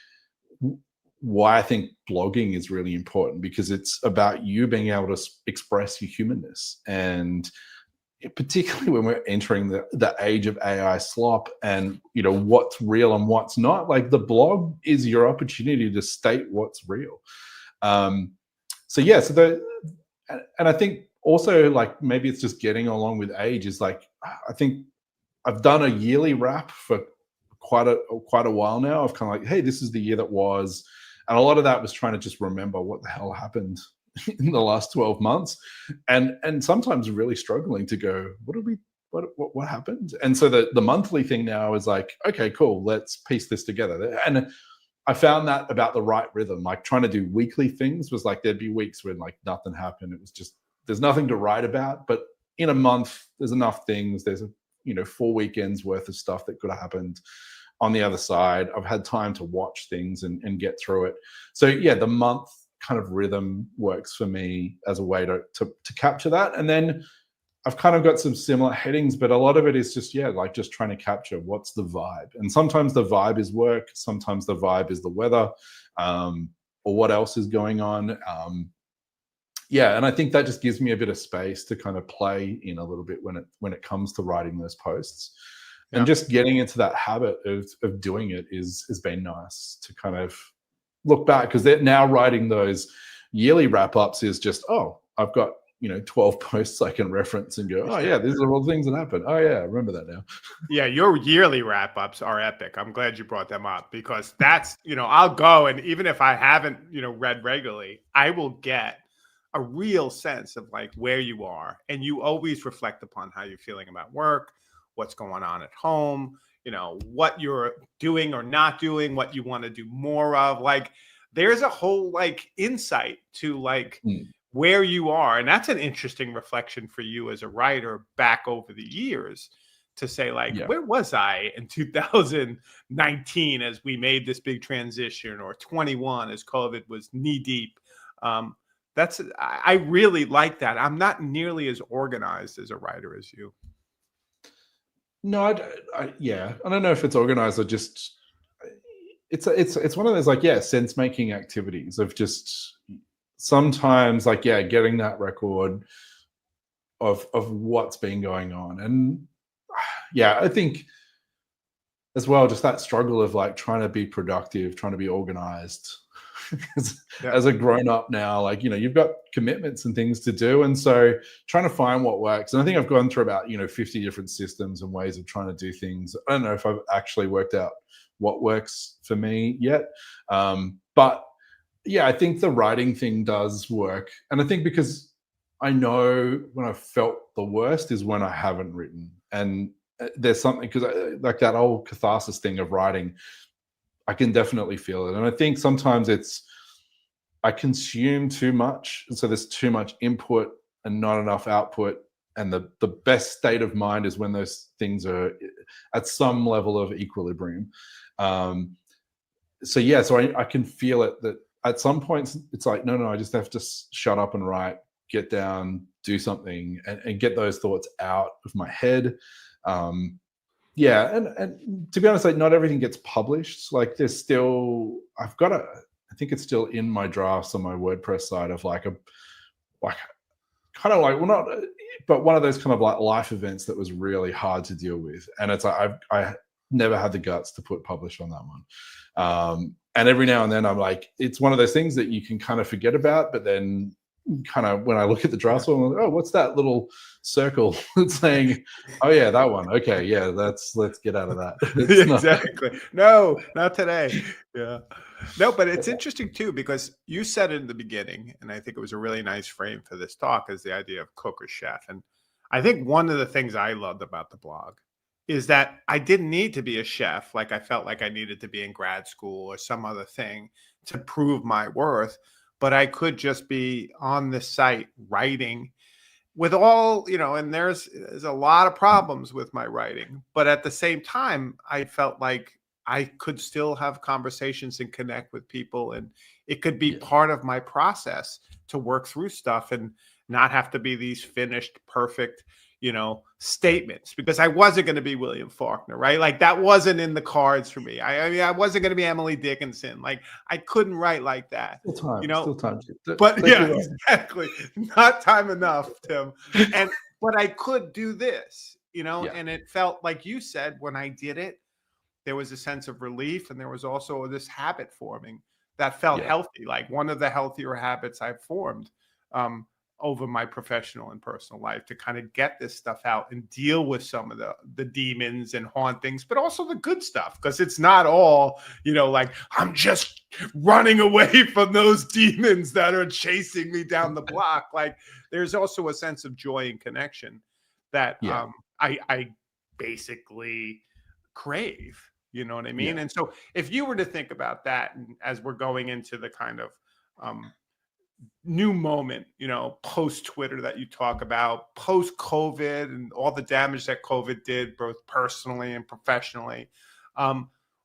why I think blogging is really important, because it's about you being able to express your humanness. And particularly when we're entering the age of AI slop, and what's real and what's not, like the blog is your opportunity to state what's real. So yeah, and I think also, like, maybe it's just getting along with age, is like, I think I've done a yearly wrap for quite a while now, of kind of like, hey, this is the year that was. And a lot of that was trying to just remember what the hell happened in the last 12 months, and sometimes really struggling to go, what happened? And so the monthly thing now is like, okay, cool, let's piece this together. And I found that about the right rhythm. Like, trying to do weekly things was like, there'd be weeks when like nothing happened. It was just, there's nothing to write about. But in a month, there's enough things. There's 4 weekends worth of stuff that could have happened on the other side. I've had time to watch things and get through it. So yeah, the month kind of rhythm works for me as a way to capture that. And then I've kind of got some similar headings, but a lot of it is just, like just trying to capture what's the vibe. And sometimes the vibe is work, sometimes the vibe is the weather, or what else is going on. And I think that just gives me a bit of space to kind of play in a little bit when it comes to writing those posts. And just getting into that habit of doing it has been nice to kind of look back, because they're now writing those yearly wrap-ups is just, I've got 12 posts I can reference and go, these are all the things that happen. I remember that now. Yeah, your yearly wrap-ups are epic. I'm glad you brought them up, because that's, I'll go, and even if I haven't, read regularly, I will get a real sense of like where you are. And you always reflect upon how you're feeling about work, what's going on at home, what you're doing or not doing, what you want to do more of. Like, there's a whole like insight to like where you are. And that's an interesting reflection for you as a writer back over the years, to say like, where was I in 2019 as we made this big transition, or 21 as COVID was knee deep. I really like that. I'm not nearly as organized as a writer as you. No, I don't know if it's organized or just it's one of those like sense making activities of just sometimes like getting that record of what's been going on. And I think as well, just that struggle of like trying to be productive, trying to be organized as a grown up now, like, you've got commitments and things to do. And so trying to find what works. And I think I've gone through about, 50 different systems and ways of trying to do things. I don't know if I've actually worked out what works for me yet. But I think the writing thing does work. And I think because I know when I felt the worst is when I haven't written. And there's something, because like that old catharsis thing of writing, I can definitely feel it. And I think sometimes I consume too much. And so there's too much input and not enough output. And the best state of mind is when those things are at some level of equilibrium. So I can feel it, that at some points it's like, no, I just have to shut up and write, get down, do something, and get those thoughts out of my head. And to be honest, like, not everything gets published. Like, there's still, I think it's still in my drafts on my WordPress side of like kind of like, well, not, but one of those kind of like life events that was really hard to deal with. And it's like, I never had the guts to put publish on that one. And every now and then I'm like, it's one of those things that you can kind of forget about, but then kind of when I look at the drafts, I'm like, oh, what's that little circle that's saying, oh yeah, that one. Okay, yeah, let's get out of that. Exactly. No, not today. Yeah. No, but it's interesting too, because you said it in the beginning, and I think it was a really nice frame for this talk, is the idea of cook or chef. And I think one of the things I loved about the blog is that I didn't need to be a chef. Like, I felt like I needed to be in grad school or some other thing to prove my worth, but I could just be on the site writing with all, and there's a lot of problems with my writing, but at the same time, I felt like I could still have conversations and connect with people, and it could be part of my process to work through stuff and not have to be these finished, perfect, statements, because I wasn't going to be William Faulkner, right? Like that wasn't in the cards for me. I mean, I wasn't going to be Emily Dickinson. Like I couldn't write like that, Still time. but Don't yeah, give up. exactly. Not time enough, Tim. But I could do this, Yeah. and it felt like you said when I did it, there was a sense of relief, and there was also this habit forming that felt Yeah. healthy, like one of the healthier habits I've formed over my professional and personal life, to kind of get this stuff out and deal with some of the demons and hauntings, but also the good stuff, because it's not all, like I'm just running away from those demons that are chasing me down the block. Like there's also a sense of joy and connection that Yeah. I basically crave. You know what I mean? Yeah. And so if you were to think about that, and as we're going into the kind of new moment, post Twitter that you talk about, post COVID and all the damage that COVID did, both personally and professionally,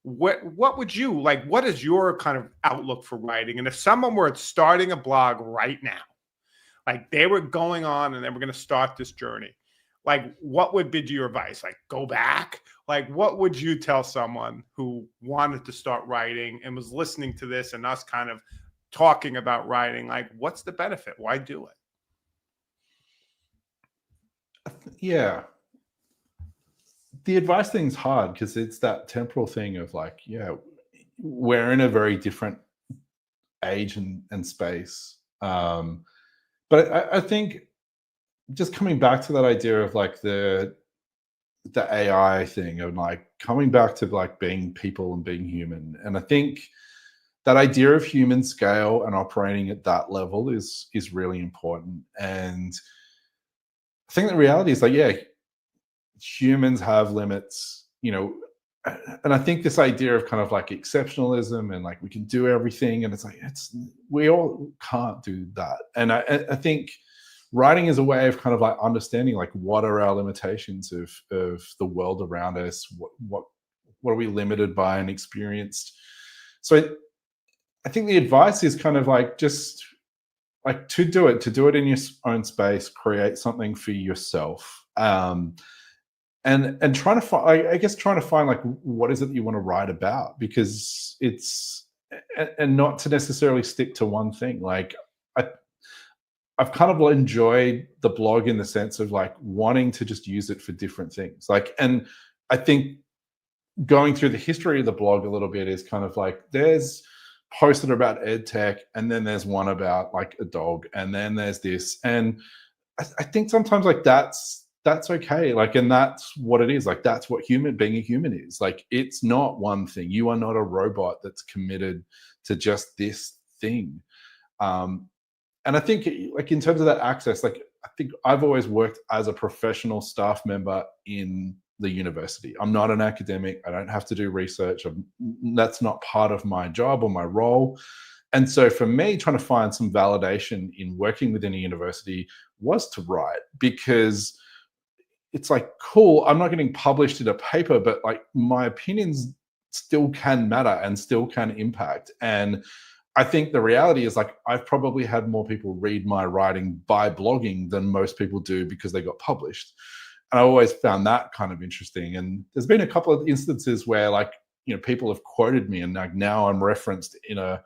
what would you like? What is your kind of outlook for writing? And if someone were starting a blog right now, like they were going on and they were going to start this journey, like what would be your advice? Like go back? Like what would you tell someone who wanted to start writing and was listening to this and us kind of talking about writing? Like what's the benefit? Why do it? Yeah. The advice thing's hard because it's that temporal thing of like, we're in a very different age and space. But I think just coming back to that idea of like the AI thing, of like coming back to like being people and being human. And I think that idea of human scale and operating at that level is really important. And I think the reality is like, humans have limits, and I think this idea of kind of like exceptionalism and like we can do everything, and it's like we all can't do that. And I think writing is a way of kind of like understanding like what are our limitations of the world around us, what are we limited by and experienced. So I think the advice is kind of like just like to do it in your own space, create something for yourself. And trying to find, I guess, trying to find like what is it that you want to write about, because it's, and not to necessarily stick to one thing. Like I've kind of enjoyed the blog in the sense of like wanting to just use it for different things. Like, and I think going through the history of the blog a little bit is kind of like there's posts that are about ed tech, and then there's one about like a dog, and then there's this, and I think sometimes like that's okay. Like, and that's what it is. Like, that's what being a human is. Like, it's not one thing. You are not a robot that's committed to just this thing. And I think like in terms of that access, like I think I've always worked as a professional staff member in the university. I'm not an academic. I don't have to do research. That's not part of my job or my role. And so for me, trying to find some validation in working within a university was to write, because it's like, cool, I'm not getting published in a paper, but like my opinions still can matter and still can impact. And I think the reality is like I've probably had more people read my writing by blogging than most people do because they got published. And I always found that kind of interesting. And there's been a couple of instances where like, people have quoted me, and like now I'm referenced in a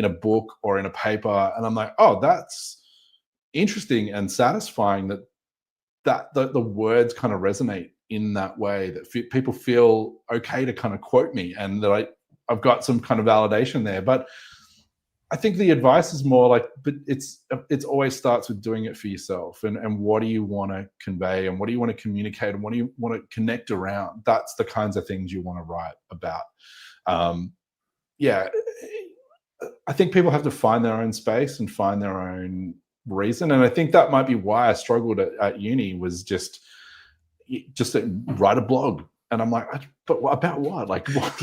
book or in a paper, and I'm like, oh, that's interesting and satisfying that the words kind of resonate in that way, that people feel okay to kind of quote me, and that I've got some kind of validation there. But I think the advice is more like, but it's always starts with doing it for yourself, and what do you want to convey, and what do you want to communicate, and what do you want to connect around. That's the kinds of things you want to write about. Yeah, I think people have to find their own space and find their own reason, and I think that might be why I struggled at uni, was just to write a blog. And I'm like, but about what? Like, what?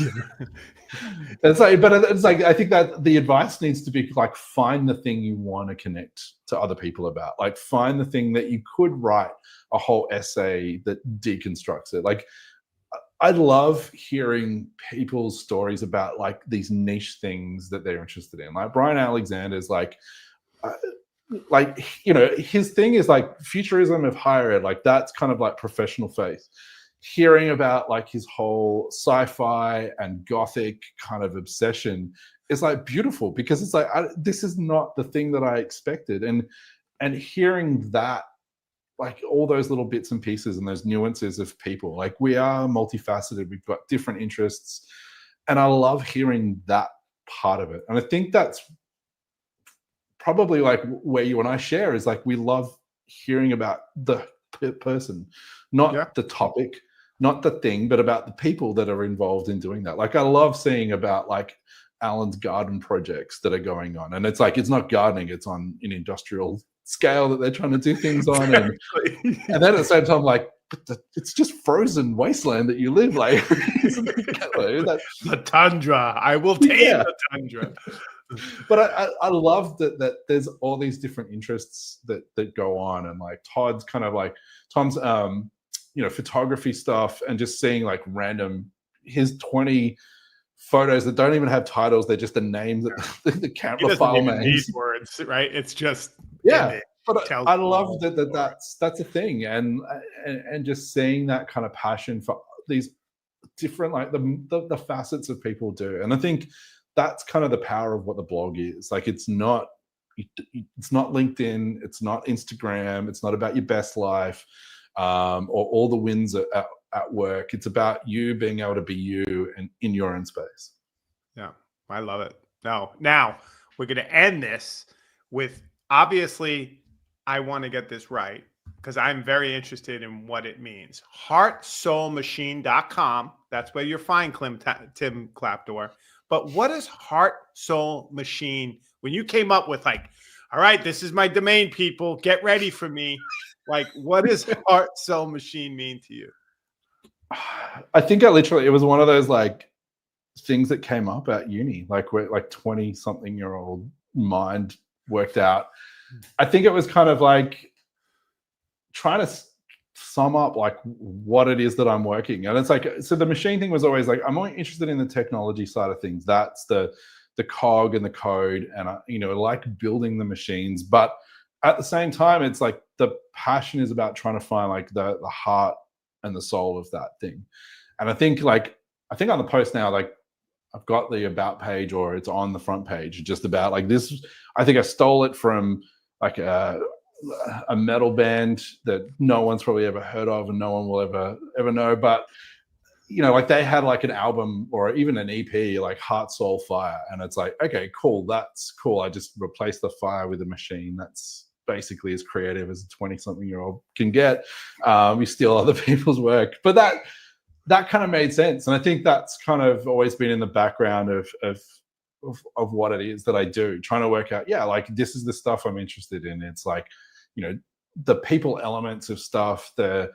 It's like, but it's like, I think that the advice needs to be like, find the thing you want to connect to other people about. Like, find the thing that you could write a whole essay that deconstructs it. Like, I love hearing people's stories about like these niche things that they're interested in. Like Brian Alexander's like, like, his thing is like futurism of higher ed, like that's kind of like professional faith. Hearing about like his whole sci-fi and gothic kind of obsession is like beautiful, because it's like, this is not the thing that I expected. And hearing that, like all those little bits and pieces and those nuances of people, like we are multifaceted, we've got different interests, and I love hearing that part of it. And I think that's probably like where you and I share, is like we love hearing about the person, not the topic, not the thing, but about the people that are involved in doing that. Like I love seeing about like Alan's garden projects that are going on, and it's like, it's not gardening, it's on an industrial scale that they're trying to do things on. And then at the same time, like, but it's just frozen wasteland that you live like. The tundra. I will tame the tundra. But I love that there's all these different interests that go on, and like Tom's photography stuff, and just seeing like his 20 photos that don't even have titles, they're just the names that the camera file names. These words, right? It's just but I love that's a thing, and just seeing that kind of passion for these different, like the facets of people do. And I think that's kind of the power of what the blog is. Like it's not LinkedIn, it's not Instagram, it's not about your best life or all the wins at work. It's about you being able to be you and in your own space. Yeah, I love it. Now we're going to end this with, obviously, I want to get this right because I'm very interested in what it means. HeartSoulMachine.com. That's where you'll find Tim Klapdor. But what is Heart Soul Machine? When you came up with like, all right, this is my domain, people, get ready for me. Like, what does Heart Soul Machine mean to you? I think it was one of those like things that came up at uni, like where like 20-something-year-old mind worked out. I think it was kind of like trying to sum up like what it is that I'm working. And it's like, so the machine thing was always like, I'm more interested in the technology side of things. That's the cog and the code, and I like building the machines. But at the same time, it's like the passion is about trying to find like the heart and the soul of that thing. And I think on the post now, like I've got the about page, or it's on the front page, just about like this. I think I stole it from like a metal band that no one's probably ever heard of and no one will ever know. But like they had like an album or even an EP, like Heart, Soul, Fire. And it's like, okay, cool. That's cool. I just replaced the fire with a machine. That's basically as creative as a 20-something-year-old can get. We steal other people's work, but that kind of made sense. And I think that's kind of always been in the background of what it is that I do, trying to work out, like this is the stuff I'm interested in. It's like, the people elements of stuff, like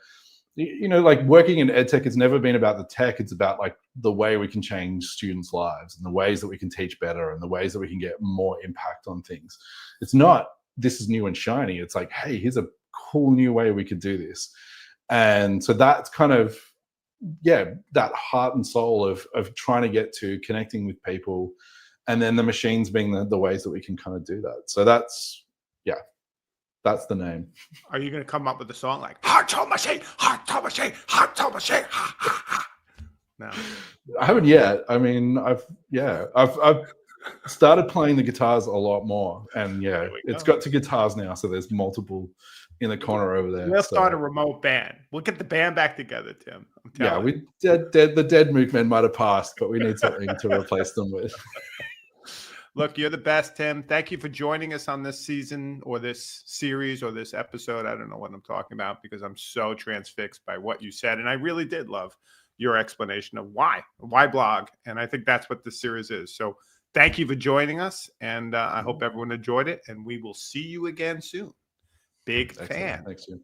working in edtech, it's never been about the tech. It's about like the way we can change students' lives and the ways that we can teach better and the ways that we can get more impact on things. It's not, this is new and shiny. It's like, hey, here's a cool new way we could do this. And so that's kind of, that heart and soul of trying to get to connecting with people, and then the machines being the ways that we can kind of do that. So that's the name. Are you going to come up with a song like Heart Soul Machine, Heart Soul Machine, Heart Soul Machine? No, I haven't yet. I mean, I've started playing the guitars a lot more, and it's got to guitars now. So there's multiple in the corner over there. We'll start a remote band. We'll get the band back together, Tim. The dead movement might have passed, but we need something to replace them with. Look, you're the best, Tim. Thank you for joining us on this season or this series or this episode. I don't know what I'm talking about because I'm so transfixed by what you said. And I really did love your explanation of why blog. And I think that's what this series is. So thank you for joining us. And I hope everyone enjoyed it. And we will see you again soon. Big fan. Thanks, Jim.